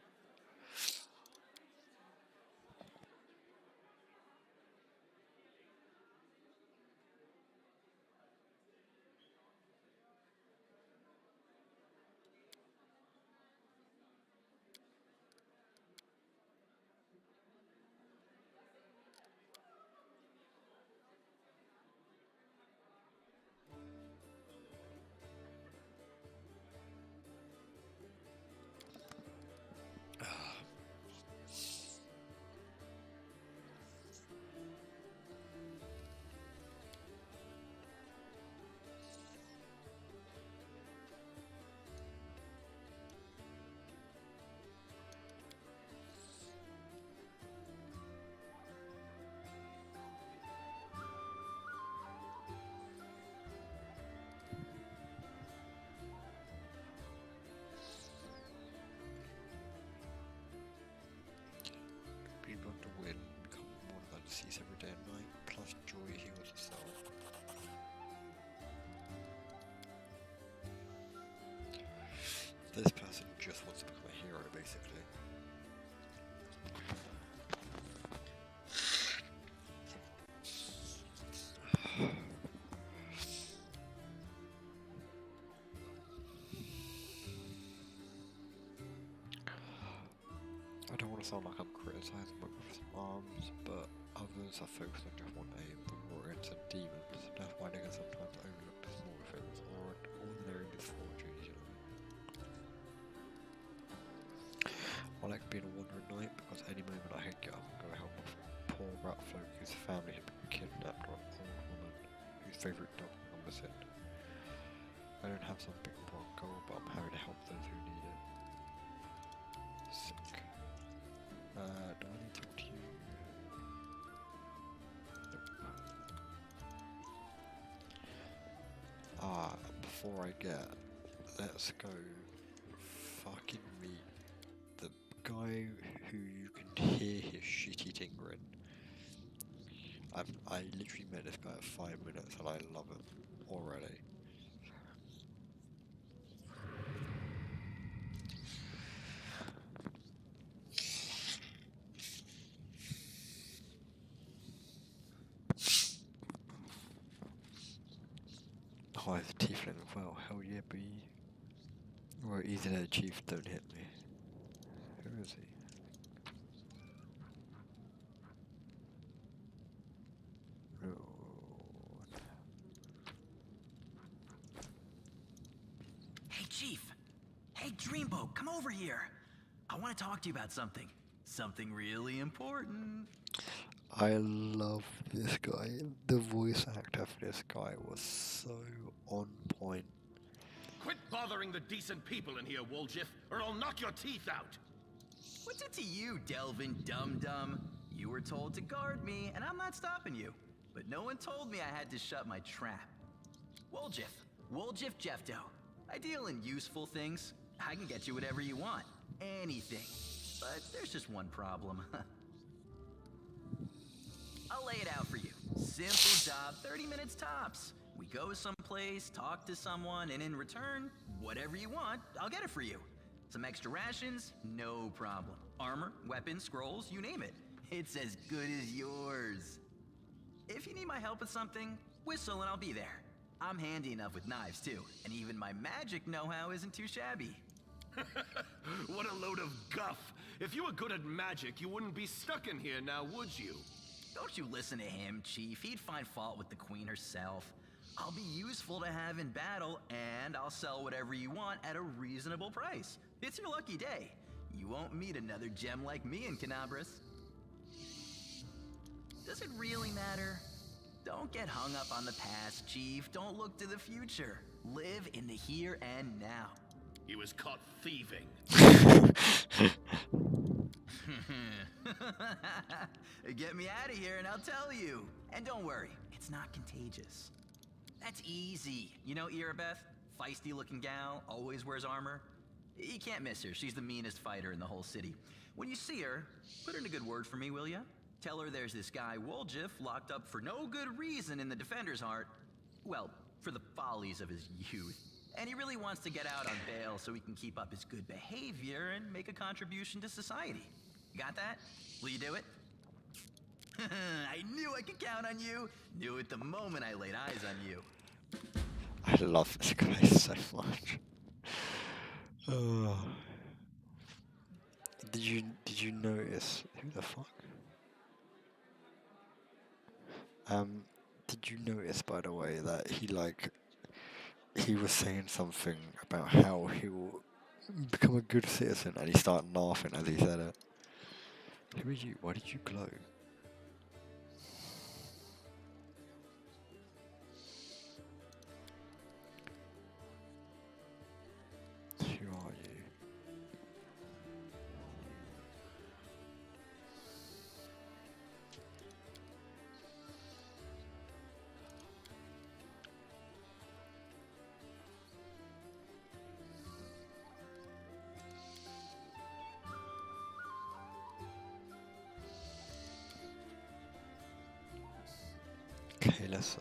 Being on the win, become more than sees every day and night, plus joy heals the soul. This person just wants to become a hero, basically. I don't want to sound like I'm criticising with arms, but others are focused on just one aim, the warriors and demons. That's why they can sometimes overlook the smaller things or ordinary misfortunes, you know. about folk whose family had been kidnapped or an old woman whose favourite dog was missing. I don't have some big broad goal, but I'm happy to help those who need it. Sick. Do I need to talk to you? Nope. Before I get, let's go fucking meet the guy who you can hear his shit-eating grin. I literally met this guy at 5 minutes and I love him already. Oh, I have a tiefling as well. Hell yeah, B. Well, easy there, chief. Don't hit me. Who is he? Hey, Chief. Hey, Dreamboat, come over here. I want to talk to you about something. Something really important. I love this guy. The voice actor for this guy was so on point. Quit bothering the decent people in here, Woljif, or I'll knock your teeth out! What's it to you, Delvin Dum-Dum? You were told to guard me, and I'm not stopping you. But no one told me I had to shut my trap. Woljif Jeffdo. I deal in useful things. I can get you whatever you want. Anything. But there's just one problem. I'll lay it out for you. Simple job, 30 minutes tops. We go someplace, talk to someone, and in return, whatever you want, I'll get it for you. Some extra rations? No problem. Armor, weapons, scrolls, you name it. It's as good as yours. If you need my help with something, whistle and I'll be there. I'm handy enough with knives too, and even my magic know-how isn't too shabby. What a load of guff! If you were good at magic, you wouldn't be stuck in here now, would you? Don't you listen to him, Chief. He'd find fault with the Queen herself. I'll be useful to have in battle, and I'll sell whatever you want at a reasonable price. It's your lucky day. You won't meet another gem like me in Canabras. Does it really matter? Don't get hung up on the past, Chief. Don't look to the future. Live in the here and now. He was caught thieving. Get me out of here and I'll tell you. And don't worry, it's not contagious. That's easy. You know Irabeth? Feisty looking gal, always wears armor. You can't miss her. She's the meanest fighter in the whole city. When you see her, put in a good word for me, will ya? Tell her there's this guy, Woljif, locked up for no good reason in the Defender's Heart. Well, for the follies of his youth. And he really wants to get out on bail so he can keep up his good behavior and make a contribution to society. You got that? Will you do it? I knew I could count on you. Knew it the moment I laid eyes on you. I love this guy so much. Oh. Did you notice who the fuck? Did you notice, by the way, that he was saying something about how he will become a good citizen, and he started laughing as he said it. Who are you? Why did you glow? Who are you? Kalissa.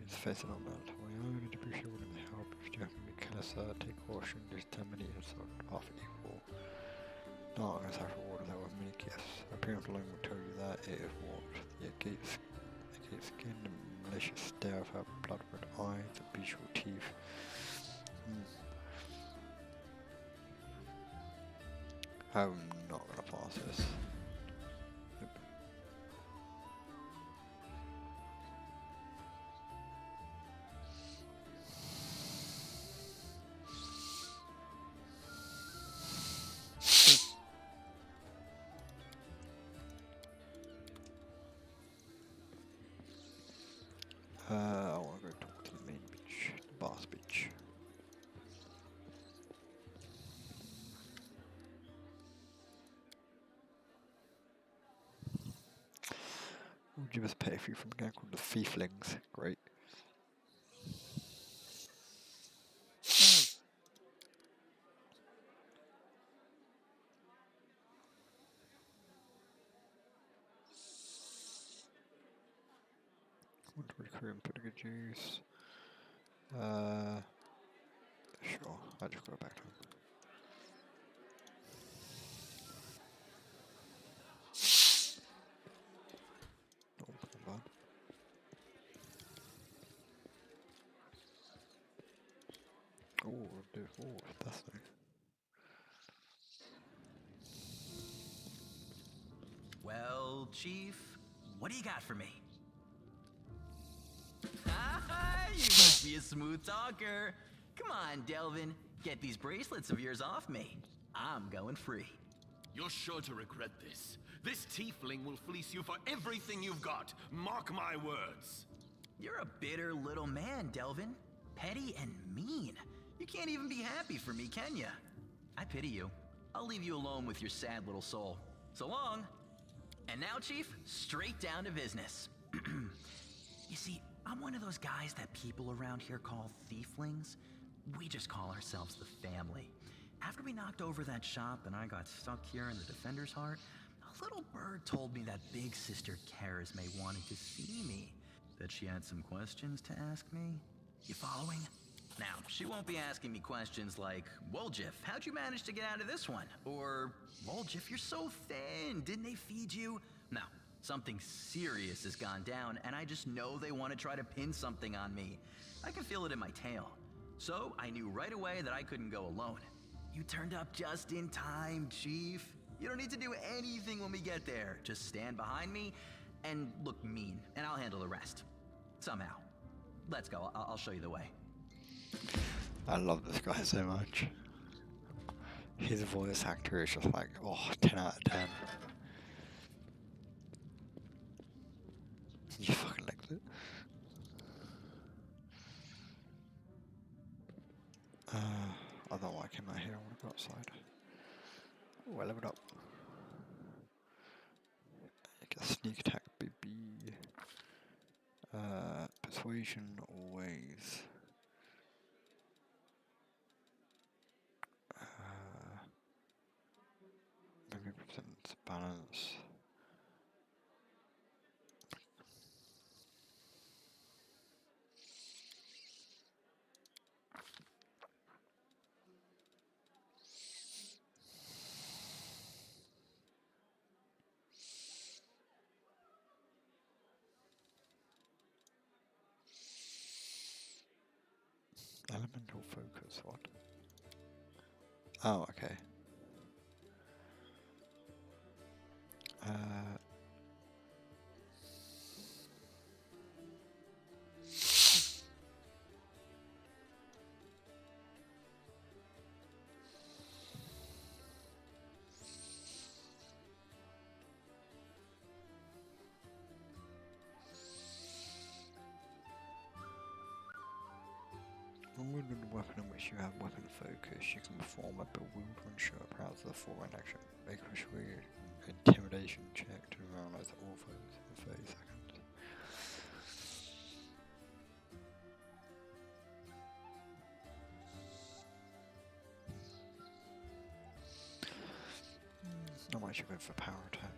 It's facing on that. I would appreciate willing to help if you have me Kalissa, take caution, there's 10 minutes of evil. Not as rewarded that with many gifts. Appearance alone will tell you that it is what the gates skin, the malicious stare of her blood-red eyes, the bestial teeth. I'm not gonna pass this. Nope. I want to go talk to the main beach, the boss beach. We'll give us pay for you from a guy called the Thieflings. Great. Want to recruit and put a good use. Sure, I'll just go back to him. Oh, come on. Oh, dude, oh, that's nice. Well, Chief, what do you got for me? Ah, you must be a smooth talker. Come on, Delvin, get these bracelets of yours off me. I'm going free. You're sure to regret this. This tiefling will fleece you for everything you've got. Mark my words. You're a bitter little man, Delvin. Petty and mean. You can't even be happy for me, can ya? I pity you. I'll leave you alone with your sad little soul. So long. And now, Chief, straight down to business. You see, I'm one of those guys that people around here call thieflings. We just call ourselves the family. After we knocked over that shop and I got stuck here in the Defender's Heart, a little bird told me that Big Sister Charisme wanted to see me. That she had some questions to ask me. You following? Now, she won't be asking me questions like, Woljif, how'd you manage to get out of this one? Or, Woljif, you're so thin, didn't they feed you? No, something serious has gone down, and I just know they want to try to pin something on me. I can feel it in my tail. So, I knew right away that I couldn't go alone. You turned up just in time, Chief. You don't need to do anything when we get there. Just stand behind me and look mean, and I'll handle the rest. Somehow. Let's go, I'll show you the way. I love this guy so much. His voice actor is just like, oh, 10 out of 10. You fucking liked it. I don't like him out here, I want to go outside. Oh, I leveled up. I get sneak attack, baby. Persuasion, always. Maybe presents balance. Elemental focus, what? Oh, okay. When wielding a weapon in which you have weapon focus, you can perform a bewildering show of powers of the forehand action. Make a persuasion intimidation check to analyze all foes in 30 seconds. I might should go for power attack.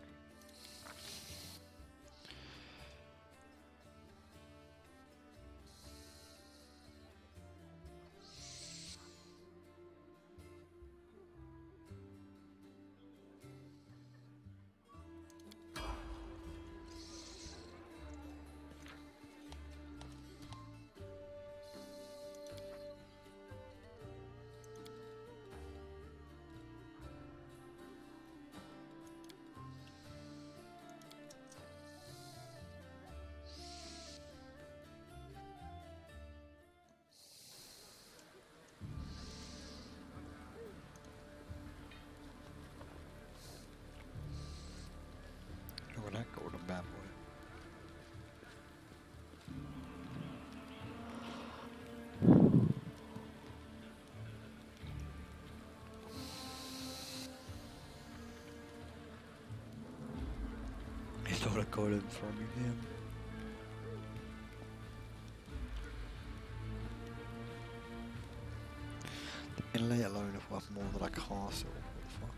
Build a garden for a museum. The inlay alone is worth more than a castle. What the fuck?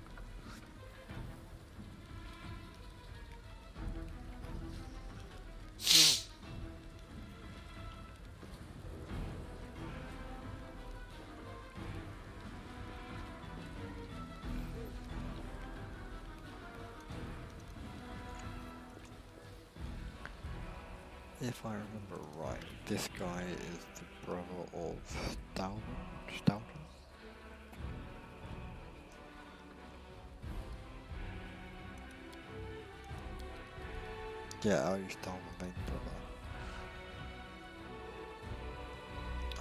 If I remember right, this guy is the brother of Stoughton? Yeah, I used Stoughton, main brother.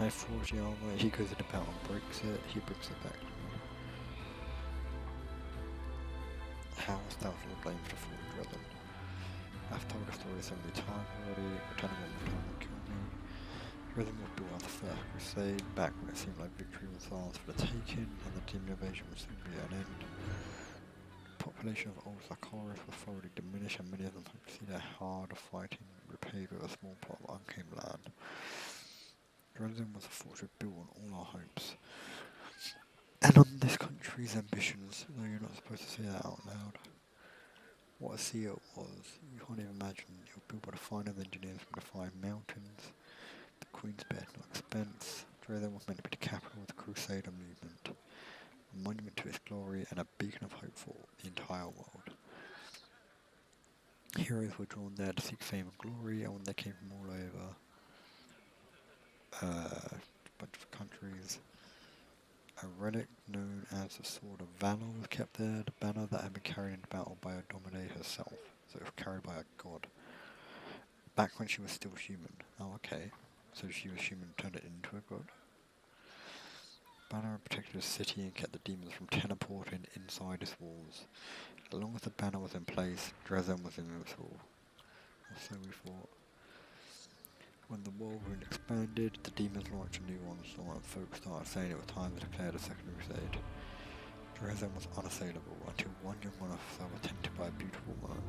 I forge the armor, he goes in the battle and breaks it, he brings it back to me. How is Stoughton to blame for falling Dresden? I've told the story so many times already, returning one more time will kill me. Dresden was built after the First Crusade, back when it seemed like victory was ours for the taking, and the demon invasion would soon be at an end. The population of old Zakaris was thoroughly diminished, and many of them hoped to see their hard fighting repaid with a small plot of unclaimed land. Dresden was a fortress built on all our hopes, and on this country's ambitions, though you're not supposed to say that out loud. What a sea it was, you can't even imagine. It was built by the finest engineers from the Five Mountains. The Queen's bed, no expense. Dresden was meant to be the capital of the Crusader movement, a monument to its glory and a beacon of hope for the entire world. Heroes were drawn there to seek fame and glory, and when they came from all over, a bunch of countries, a relic known as the Sword of Valor was kept there, the banner that had been carried into battle by Domine herself, so it was carried by a god. Back when she was still human. Oh, okay. So she was human and turned it into a god. Banner protected the city and kept the demons from teleporting inside its walls. As long as the banner was in place, Dresden was invincible. Or so we thought. When the whirlwind expanded, the demons launched a new onslaught and folks started saying it was time to declare the Second Crusade. Dresden was unassailable until one young officer was tempted by a beautiful woman.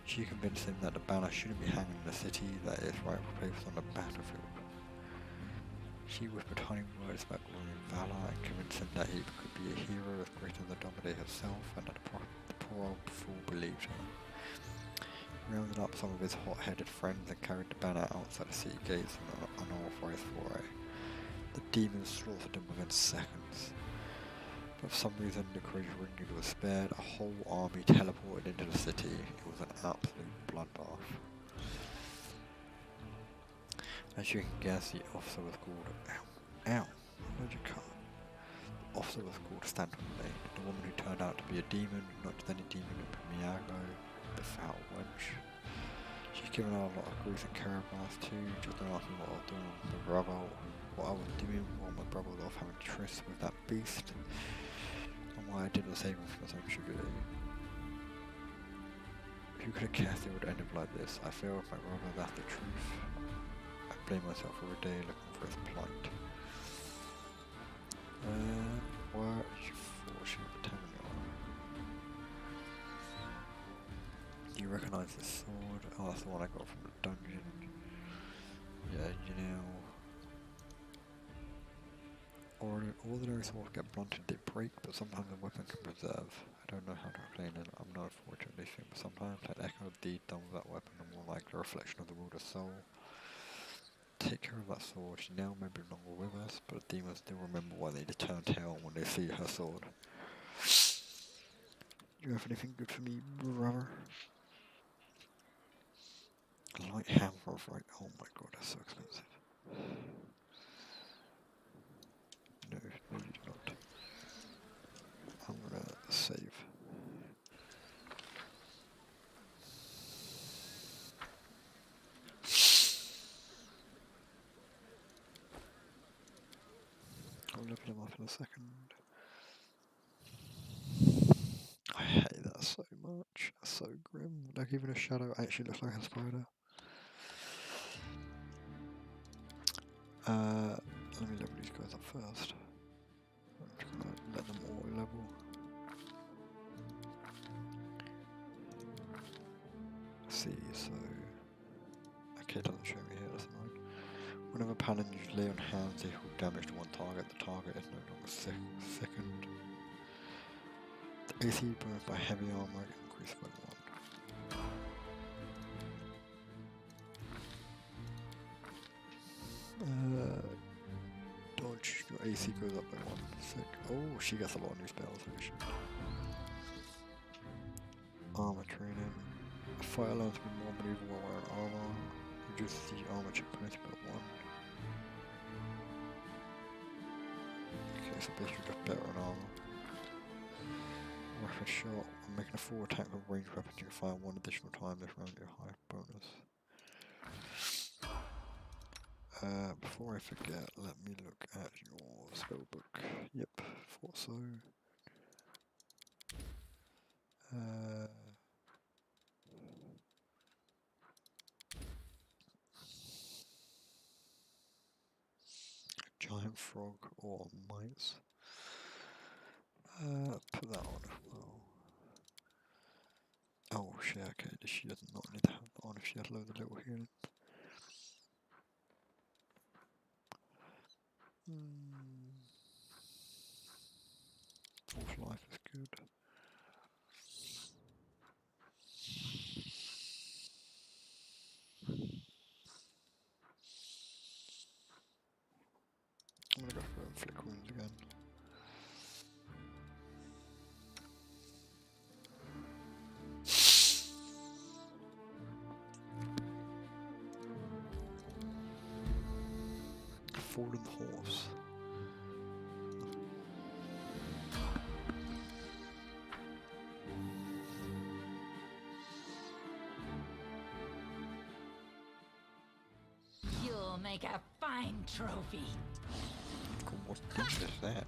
She convinced him that the banner shouldn't be hanging in the city, that its rightful place was on the battlefield. She whispered honey words about glory and valor and convinced him that he could be a hero as great as the Domine herself, and that the poor old fool believed her. He rounded up some of his hot-headed friends and carried the banner outside the city gates on an unauthorized foray. The demons slaughtered him within seconds. But for some reason, the courageous ringleader was spared. A whole army teleported into the city. It was an absolute bloodbath. As you can guess, the officer was called... Ow! Where'd you cut? The officer was called Stanton Lane. The woman who turned out to be a demon, not just any demon, but Miyago, the foul wench. She's given out a lot of grief and carapace too, just don't ask me what I was doing with my brother, what I was doing while my brother was off having trysts with that beast, and why I didn't save him from his own stupidity. Who could have guessed it would end up like this? I feel with my brother, that's the truth. I blame myself every day looking for his plight. Where is your fortune Battalion? Do you recognise this sword? Oh, that's the one I got from the dungeon. Yeah, you know... Ordinary swords get blunted, they break, but sometimes a weapon can preserve. I don't know how to explain it, I'm not unfortunately thing, but sometimes that echo of deed done with that weapon are more like a reflection of the ruler's soul. Take care of that sword, she now may be no longer with us, but the demons still remember why they turn tail when they see her sword. Do you have anything good for me, brother? A light hammer, right? Oh my god, that's so expensive. No, no you do not. I'm gonna save. I'll level him up in a second. I hate that so much. That's so grim. Like even a shadow actually looks like a spider. Let me level these guys up first. I'm just gonna let them all level. AC, so... Okay, it doesn't show me here, that's annoying. Whenever paladins lay on hands, they deal damage to one target. The target is no longer second. The AC bonus by heavy armor increased by 1. Dodge, your AC goes up by 1. Sick. Oh, she gets a lot of new spells, I should. Armor training. A fighter learns to be more maneuverable while wearing armor. Reduces the armor check penalty by 1. Okay, so basically just better on armor. Weapon shot. When making a full attack with ranged weapons, you can fire 1 additional time this round, your high bonus. Before I forget, let me look at your spellbook. Yep, thought so. Giant frog or mice. Put that on as well. Oh shit, okay, she does not need to have that on if she has loads of little healing. Fourth life is good. I'm gonna go for flick wounds again. Fallen horse. You'll make a fine trophy. What thing is that?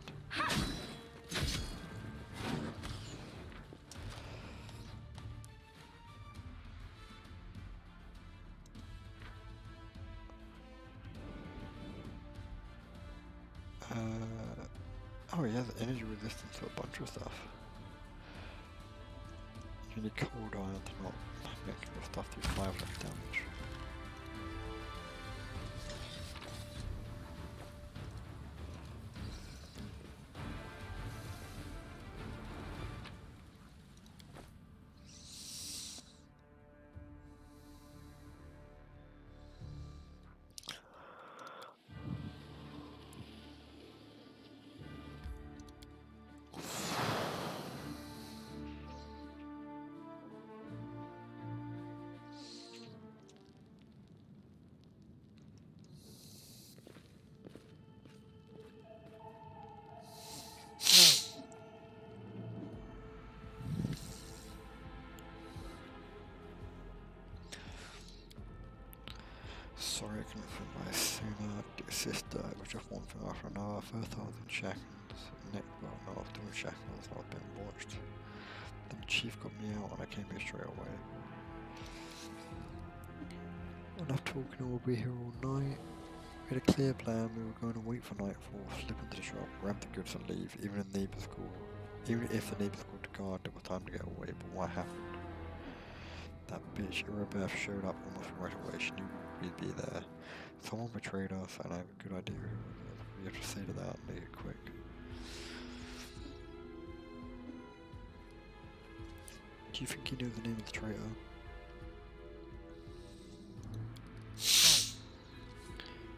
Oh, he has energy resistance to a bunch of stuff. You need cold iron to not make your stuff do 5 less damage. Sorry I couldn't find my sooner sister, it was just one thing after another. First I was in shackles, next well no, I was doing shackles, I was being watched. Then the chief got me out and I came here straight away. Enough talking, we'll be here all night. We had a clear plan, we were going to wait for nightfall, slip into the shop, grab the goods and leave, even if the neighbours called to guard, there was time to get away, but what happened? That bitch Irabeth showed up almost right away, she knew we'd be there. Someone betrayed us and I have a good idea who it was. We have to say to that and make it quick. Do you think he knew the name of the traitor?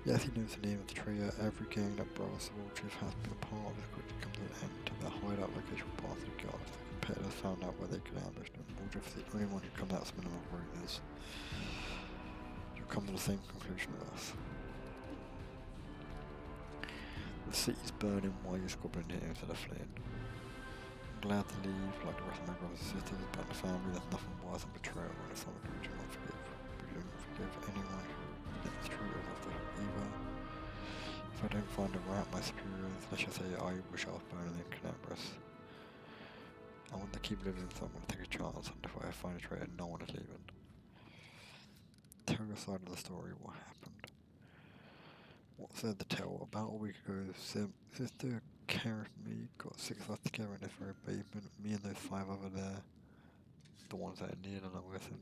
Yes, he knows the name of the traitor. Every gang that Brass Chief has been a part of is quick to come to an end to their hideout location with path of the guards. The competitors found out where they could ambush them. Woodruff is the only one who comes out as minimum of rumors. You'll come to the same conclusion with us. The city's burning while you're squabbling here instead of fleeing. I'm glad to leave, like the rest of my brothers and sisters, but the family, there's nothing worse than betrayal when it's someone who do not forgive. We don't forgive anyone who gets treated after either. If I don't find a rat, my superiors, let's just say I wish I was burning in Canabras. I want to keep living, so I'm going to take a chance, and if I find a traitor, no one is leaving. Tell your side of the story, what happened? What's there to tell? About a week ago, Sister Karen and me got 6 of us together in this very basement, me and those 5 over there. The ones that are near and I'm guessing.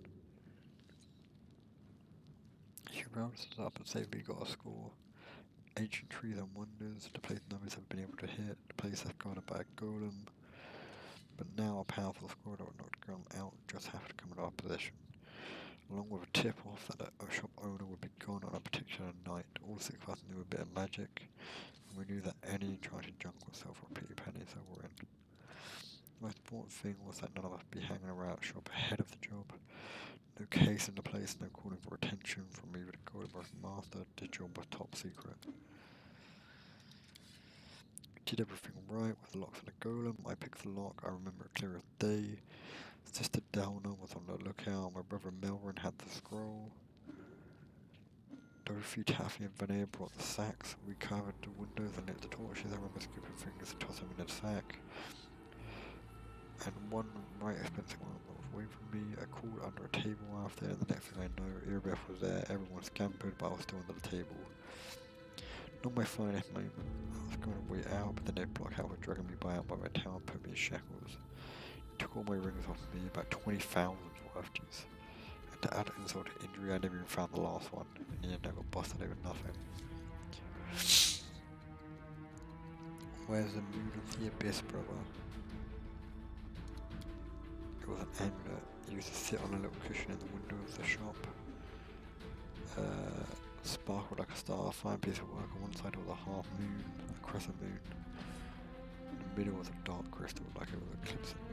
Rounds us up and say we got a score. Ancient trees and wonders, the place none of us have been able to hit, the place that's guarded by a golem. But now a powerful squad or not gone out just have to come into our possession. Along with a tip-off that a shop owner would be gone on a particular night, all six of us knew a bit of magic, and we knew that any enchanted junk would sell for a pretty penny, so we're in. The most important thing was that none of us be hanging around the shop ahead of the job. No case in the place, no calling for attention from either the golem or the master. The job was top secret. We did everything right with the locks on the golem. I picked the lock, I remember it clear as day. Sister Delna was on the lookout, my brother Melvin had the scroll. Dorothy, Taffy and Vanilla brought the sacks. We covered the windows and lit the torches. I remember scooping fingers and tossing them in the sack. And one right expensive one was away from me. I crawled under a table after, and the next thing I know, Erebeth was there. Everyone scampered, but I was still under the table. Not my finest moment. I was going to wait out, but then they blocked out, dragging me by my tail and put me in shackles. Took all my rings off me, about 20,000 worth, jeez. And to add insult to injury, I never even found the last one. In the end, I got busted over nothing. Where's the moon of the abyss, brother? It was an amulet. It used to sit on a little cushion in the window of the shop. Sparkled like a star, fine piece of work. On one side was a half moon, a crescent moon. In the middle was a dark crystal, like it was a eclipsing moon.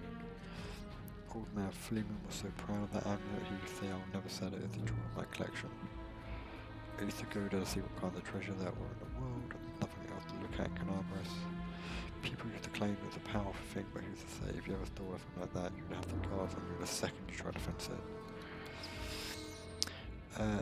Old man Fleeman was so proud of that amulet, he used to say, I'll never sell it, it's a jewel of my collection. I used to go there to see what kind of treasure there were in the world, and nothing else to look at in Canabras. People used to claim it was a powerful thing, but he used to say, if you ever stole something like that, you'd have the guards on you in a second you tried to fence it.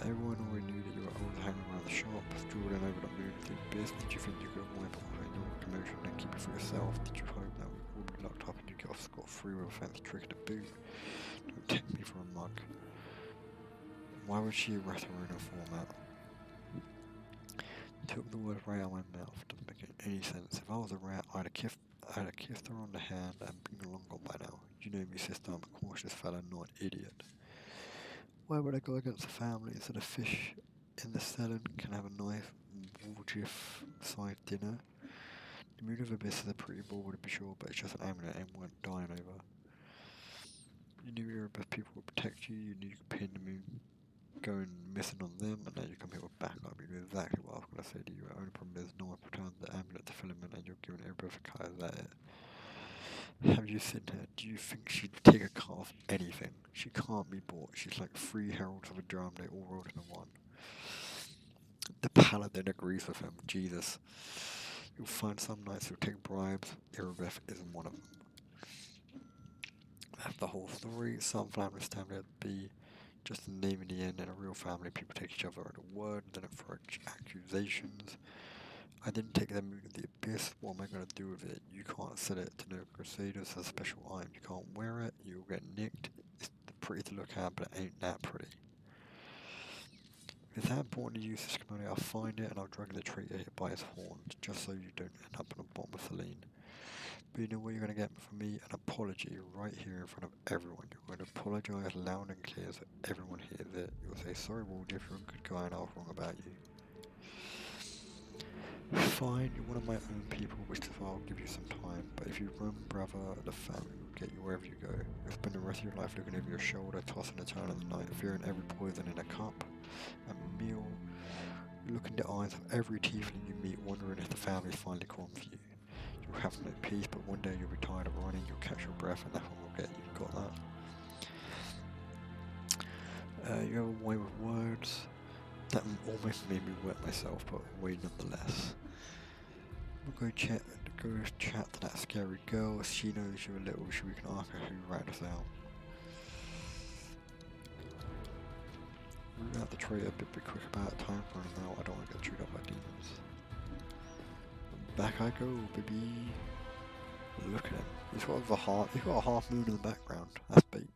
Everyone already knew that you were always hanging around the shop, strolling over the moon of the abyss. Did you think you could wipe off any commotion and keep it for yourself? Did you hope that we would be locked up and you get off scot-free with a fancy trick to boot? Don't take me for a mug. Why would she arrest her in a format? Took the words right out of my mouth. Doesn't make any sense. If I was a rat, I'd have kissed her on the hand and been long gone by now. You know me, sister, I'm a cautious fella, not an idiot. Why would I go against the family so the fish in the cellar can have a nice Waldriff-sized dinner? The moon of abyss is a pretty ball, to be sure, but it's just an amulet and weren't dying over. You knew Erebeth people would protect you, you knew you could pin the moon going missing on them, and now you come here with backup. You knew exactly what I was going to say to you. The only problem is no one returned the amulet to Filament and you're giving Erebeth a cut. Is that it? Have you seen her? Do you think she'd take a cut off anything? She can't be bought. She's like 3 heralds of a drum, they all rolled into one. The paladin agrees with him. Jesus. You'll find some knights who'll take bribes. Erebeth isn't one of them. That's the whole story. Some families stand there to be just a name in the end. In a real family, people take each other at a word, then for accusations. I didn't take the moon of the abyss. What am I going to do with it? You can't sell it to no crusaders as a special item. You can't wear it. You'll get nicked. It's pretty to look at, but it ain't that pretty. If it's that important to use this commodity, I'll find it and I'll drag the traitor here by his horns, just so you don't end up in the bottom of Celine. But you know what you're going to get from me? An apology right here in front of everyone. You're going to apologise loud and clear so everyone hears it. You'll say, sorry Wald, if you're a good guy and I was wrong about you. Fine, you're one of my own people, which is why I'll give you some time, but if you run, brother, the family will get you wherever you go. You'll spend the rest of your life looking over your shoulder, tossing a turn in the night, fearing every poison in a cup, a meal. You look in the eyes of every tiefling you meet, wondering if the family's finally come for you. You'll have no peace, but one day you'll be tired of running, you'll catch your breath, and that one will get you. Got that? You have a way with words. That almost made me wet myself, but way nonetheless. We'll go chat to that scary girl. She knows you a little, so we can ask her who ratted us out. Root out the traitor, but be quick about it. Time for running out. I don't want to get chewed up by demons. And back I go, baby. Look at him. He's got a half moon in the background. That's bait.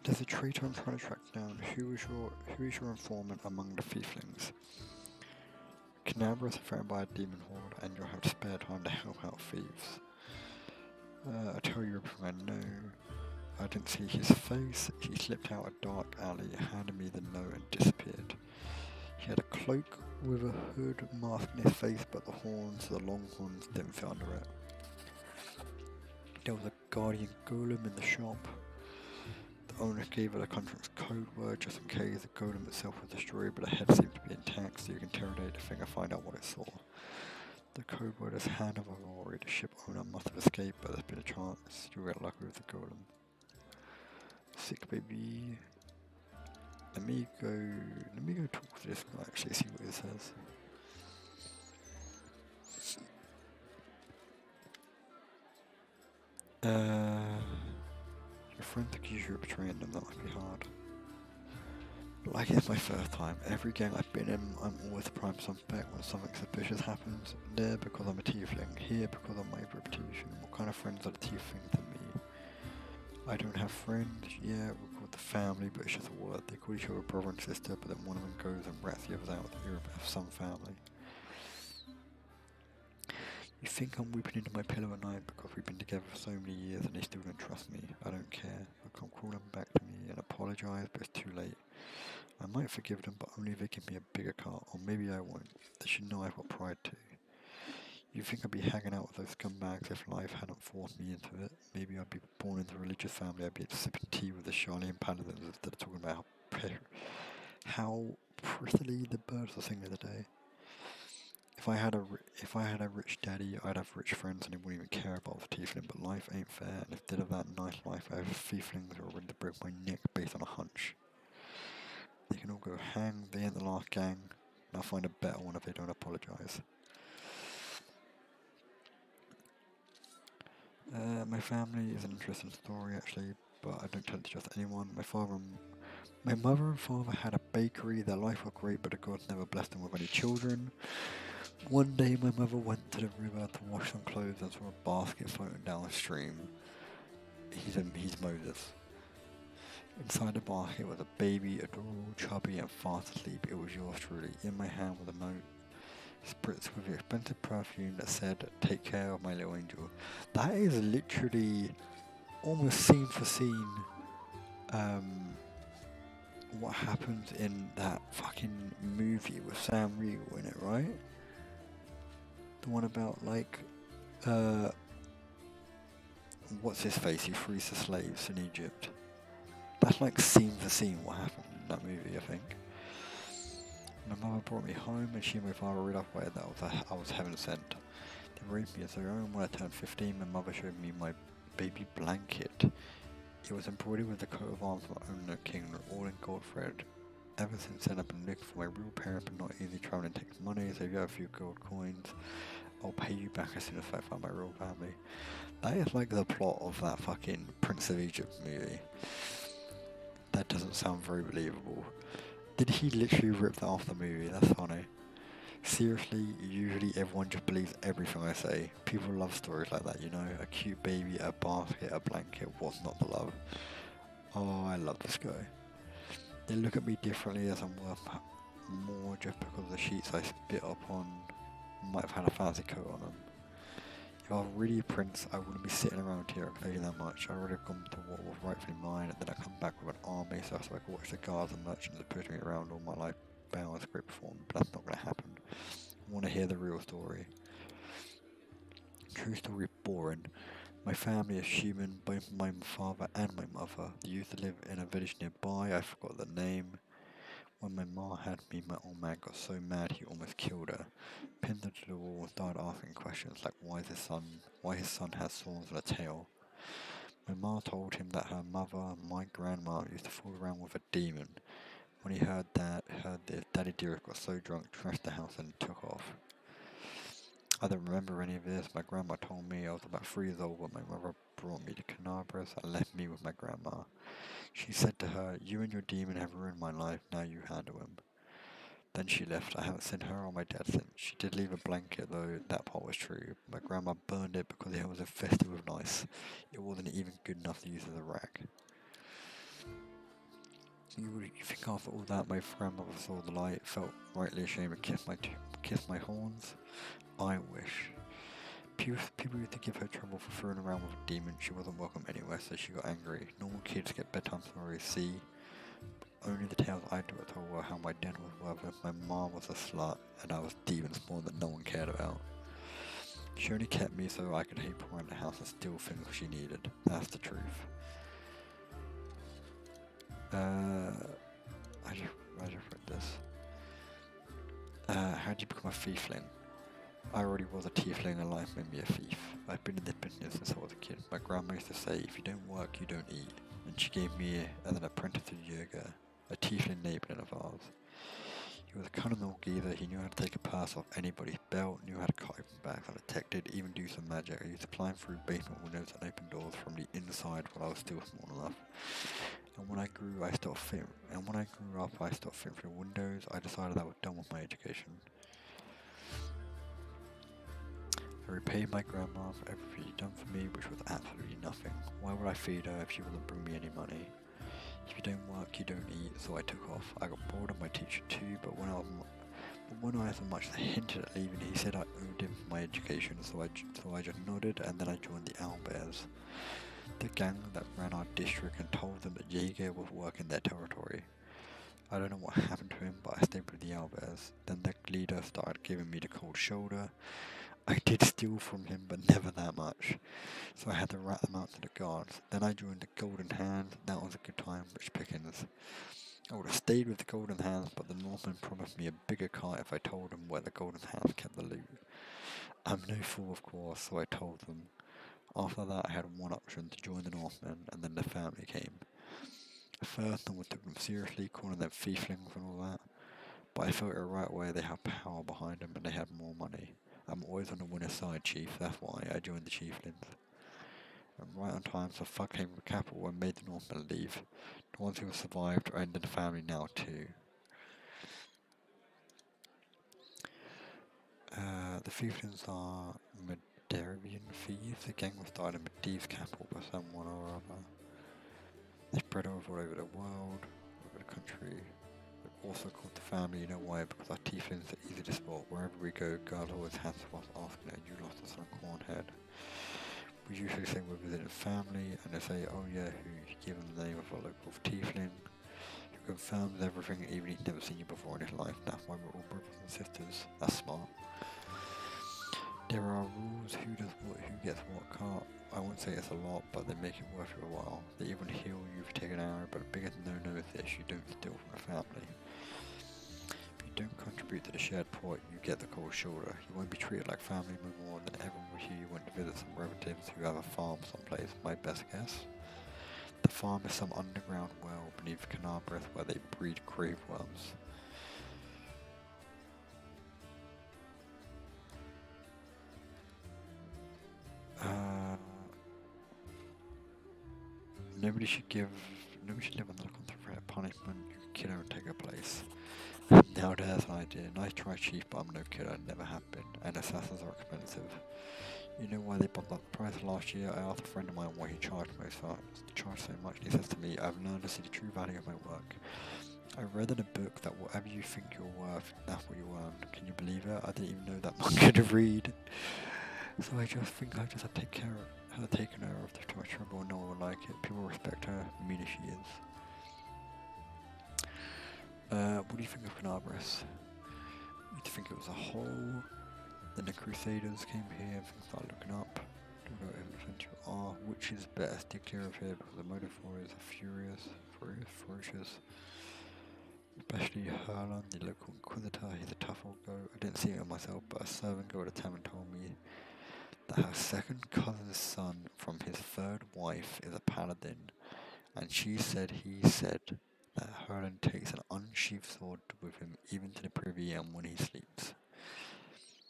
There's a traitor I'm trying to track down. Who is your informant among the thieflings? Canabra is threatened by a demon horde, and you'll have spare time to help out thieves. I tell you everything I know. I didn't see his face. He slipped out a dark alley, handed me the note, and disappeared. He had a cloak with a hood masking his face, but the long horns didn't fit under it. There was a guardian golem in the shop. The owner gave it a contract's code word just in case. The golem itself was destroyed, but the head seemed to be intact, so you can interrogate the thing and find out what it saw. The code word is Hand of Aurora. The ship owner must have escaped, but there's been a chance you'll get lucky with the golem. Sick baby. Let me go talk to this guy actually, see what it says. Your friend accused you of betraying them, that might be hard. Like it's my first time. Every gang I've been in, I'm always the prime suspect when something suspicious happens. There because I'm a tiefling, here because of my reputation. What kind of friends are the tieflings to me? I don't have friends, yeah, we're called the family, but it's just a word. They call each other brother and sister, but then one of them goes and rats the others out that you're of some family. You think I'm weeping into my pillow at night because we've been together for so many years and they still don't trust me. I don't care. I come crawling back to me and apologise, but it's too late. I might forgive them, but only if they give me a bigger car, or maybe I won't. They should know I've got pride too. You think I'd be hanging out with those scumbags if life hadn't forced me into it? Maybe I'd be born into a religious family. I'd be sipping tea with the Charlene Paladins instead of talking about how prettily the birds were singing the other day. If I had a rich daddy, I'd have rich friends and they wouldn't even care about the tiefling. But life ain't fair, and instead of that nice life, I have tieflings who are ready to break my neck based on a hunch. They can all go hang. They ain't the last gang, and I'll find a better one if they don't apologise. My family is an interesting story actually, but I don't tell it to just anyone. My mother and father had a bakery. Their life was great, but the gods never blessed them with any children. One day my mother went to the river to wash some clothes and saw a basket floating downstream. He's Moses. Inside the basket was a baby, adorable, chubby and fast asleep. It was yours truly. In my hand was a note spritzed with expensive perfume that said, "Take care of my little angel." That is literally almost scene for scene what happens in that fucking movie with Sam Riegel in it, right? The one about like what's his face? He frees the slaves in Egypt. That's like scene for scene what happened in that movie, I think. My mother brought me home and she and my father read off where I was heaven sent. They raised me as their own. When I turned 15, my mother showed me my baby blanket. It was embroidered with the coat of arms of my own king, all in gold thread. Ever since then I've been looking for my real parent, but not easy. Traveling takes money, so if you have a few gold coins, I'll pay you back as soon as I find my real family. That is like the plot of that fucking Prince of Egypt movie. That doesn't sound very believable. Did he literally rip that off the movie? That's funny. Seriously, usually everyone just believes everything I say. People love stories like that, you know? A cute baby, a basket, a blanket, what's not to love? Oh, I love this guy. They look at me differently as I'm worth more just because the sheets I spit upon might have had a fancy coat on them. If I was really a prince, I wouldn't be sitting around here, I tell you that much. I would have gone to what was rightfully mine, and then I come back with an army so I could watch the guards and merchants that pushed me around all my life. Bow as a great performer, but that's not going to happen. I want to hear the real story. True story boring. My family is human, both my father and my mother. They used to live in a village nearby, I forgot the name. When my ma had me, my old man got so mad he almost killed her. Pinned her to the wall and started asking questions like why his son has swords and a tail. My ma told him that her mother, my grandma, used to fool around with a demon. When he heard this, Daddy Dearest got so drunk, trashed the house and took off. I don't remember any of this. My grandma told me I was about 3 years old when my mother brought me to Canabras and left me with my grandma. She said to her, "You and your demon have ruined my life, now you handle him." Then she left. I haven't seen her or my dad since. She did leave a blanket though, that part was true. My grandma burned it because it was infested with lice. It wasn't even good enough to use as a rag. You think after all that my grandmother saw the light, felt rightly ashamed to kiss my horns? I wish. People used to give her trouble for throwing around with a demon. She wasn't welcome anywhere, so she got angry. Normal kids get bedtime stories, see? Only the tales I told were how my den was worthless, my mom was a slut, and I was demon spawn that no one cared about. She only kept me so I could hate poor in the house and steal things she needed. That's the truth. I just read this. How do you become a thiefling? I already was a tiefling and life made me a thief. I've been in this business since I was a kid. My grandma used to say, if you don't work, you don't eat. And she gave me an apprentice to yoga, a tiefling neighbour of ours. He was a cunning old geezer. He knew how to take a purse off anybody's belt, knew how to cut open bags undetected, even do some magic. I used to climb through basement windows and open doors from the inside while I was still small enough. And when I grew up, I stopped fitting through windows. I decided I was done with my education. I repaid my grandma for everything she'd done for me, which was absolutely nothing. Why would I feed her if she wouldn't bring me any money? If you don't work, you don't eat, so I took off. I got bored of my teacher too, but when I so much as hinted at leaving, he said I owed him for my education, so I just nodded, and then I joined the Owlbears, the gang that ran our district, and told them that Jaeger was working their territory. I don't know what happened to him, but I stayed with the Owlbears. Then the leader started giving me the cold shoulder. I did steal from him, but never that much, so I had to rat them out to the guards. Then I joined the Golden Hand. That was a good time, Rich Pickens. I would have stayed with the Golden Hands, but the Northmen promised me a bigger car if I told them where the Golden Hands kept the loot. I'm no fool, of course, so I told them. After that, I had one option, to join the Northmen, and then the family came. At first, no one took them seriously, calling them thieflings and all that, but I felt it right away. They had power behind them, and they had more money. I'm always on the winner's side, Chief. That's why I joined the Chieflings. And right on time, so Thug came from the capital and made the Northmen leave. The ones who survived are in the family now too. The Thieflings are Medarian thieves. The gang was started in Medivh's capital by someone or other. They spread all over the world, over the country. We're also called the family, you know why? Because our tieflings are easy to spot. Wherever we go, guards always hands to us asking that you lost us on Cornhead. We usually say we're visiting family, and they say, oh yeah, who? You give them the name of a local tiefling who confirms everything even if he's never seen you before in his life. That's why we're all brothers and sisters. That's smart. There are rules, who does what, who gets what car. I won't say it's a lot, but they make it worth your while. They even heal you if you take an arrow, but the biggest no-no is this: you don't steal from the family. If you don't contribute to the shared pot, you get the cold shoulder. You won't be treated like family more than everyone will hear you went to visit some relatives who have a farm someplace. My best guess? The farm is some underground well beneath Canabras where they breed grave worms. Nobody should live on the threat of punishment. You can kill her and take her place. Now there's an idea. Nice try, Chief, but I'm no killer, never have been. And assassins are expensive. You know why they bumped up the price last year? I asked a friend of mine why he charged so much. He says to me, I've learned to see the true value of my work. I read in a book that whatever you think you're worth, that's what you earn. Can you believe it? I didn't even know that one could read. So I just think I just have to take care of her, taking her off too much trouble, and no one will like it. People respect her, the meaner she is. What do you think of Canabras? You think it was a hole? Then the Crusaders came here and things started looking up. Which is better? Stay clear of here because the motive for it is ferocious. Especially Herlan, the local inquisitor. He's a tough old goat. I didn't see it myself, but a servant girl at the tavern told me that her second cousin's son from his third wife is a paladin, and he said that Herlan takes an unsheathed sword with him even to the privy and when he sleeps.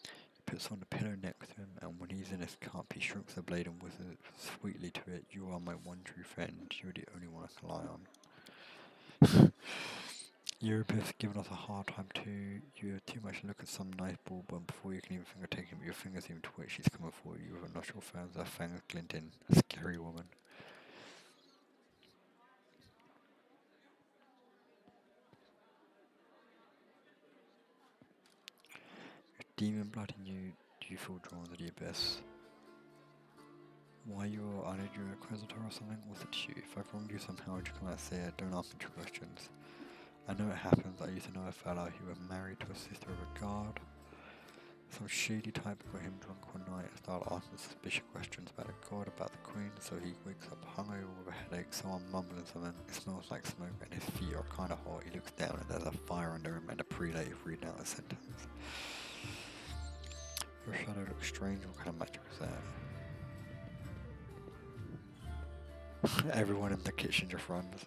He puts on the pillow next to him, and when he's in his cup, he shrinks the blade and whistles sweetly to it. You are my one true friend. You're the only one I can rely on. Europe's giving us a hard time too. You have too much look at some nice ball, but before you can even think of taking your fingers even twitch, she's coming for you with a nostril fans, her fangs glinting. A scary woman. demon blood in you, do you feel drawn to the abyss? Why you are either you a Inquisitor or something? Was it you? If I've wronged you somehow, would you come out and say it? Don't ask me two questions. I know it happens. I used to know a fellow who was married to a sister of a guard. Some shady type got him drunk one night and started asking suspicious questions about a god, about the queen, so he wakes up hungover with a headache, someone mumbling something. It smells like smoke and his feet are kind of hot. He looks down and there's a fire under him and a prelate is reading out a sentence. Your shadow looks strange. What kind of magic is that? Everyone in the kitchen just runs.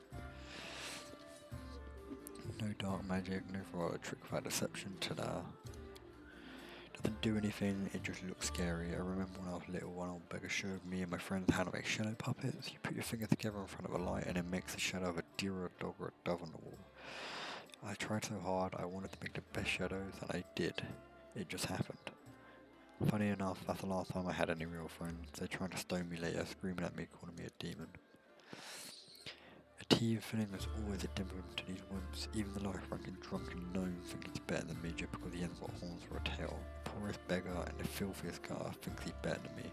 No dark magic, no fraud, trick without deception, ta-da. Doesn't do anything, it just looks scary. I remember when I was little, one old beggar showed me and my friends how to make shadow puppets. You put your finger together in front of a light and it makes a shadow of a deer or a dog or a dove on the wall. I tried so hard, I wanted to make the best shadows, and I did. It just happened. Funny enough, that's the last time I had any real friends. They tried to stone me later, screaming at me, calling me a demon. A team feeling is always a dimple to these woods. Even the large-ranking drunken gnome thinks he's better than me just because he hasn't got horns or a tail. The poorest beggar and the filthiest guy thinks he's better than me.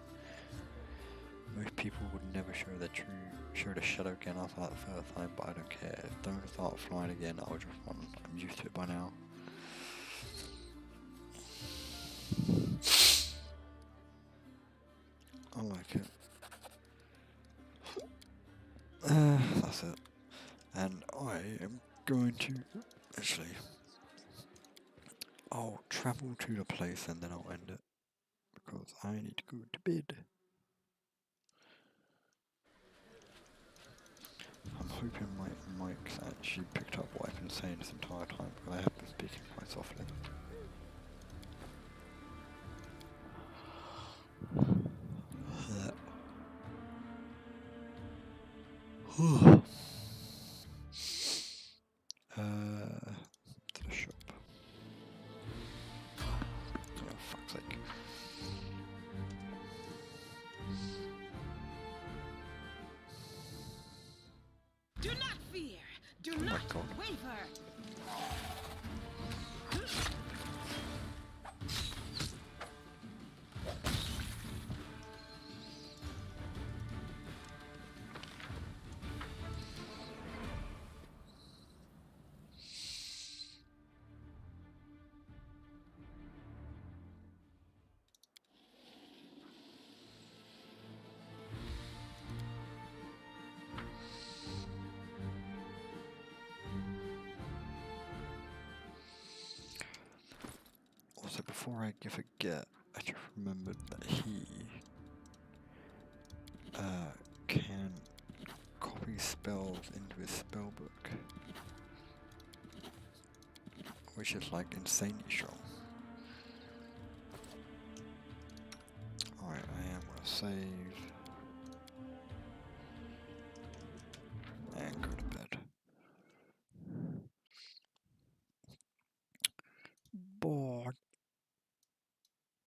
Most people would never show the shadow again after that first time, but I don't care. If don't start flying again, I'll just run. I'm used to it by now. I like it. That's it. And I am going to, actually, I'll travel to the place and then I'll end it, because I need to go to bed. I'm hoping my mic's actually picked up what I've been saying this entire time, because I have been speaking quite softly. To the shop. Oh, fuck's sake. Do not fear. Do Oh my not God. waver. Also, before I forget, I just remembered that he can copy spells into his spellbook, which is like insanely strong. Alright, I am gonna save.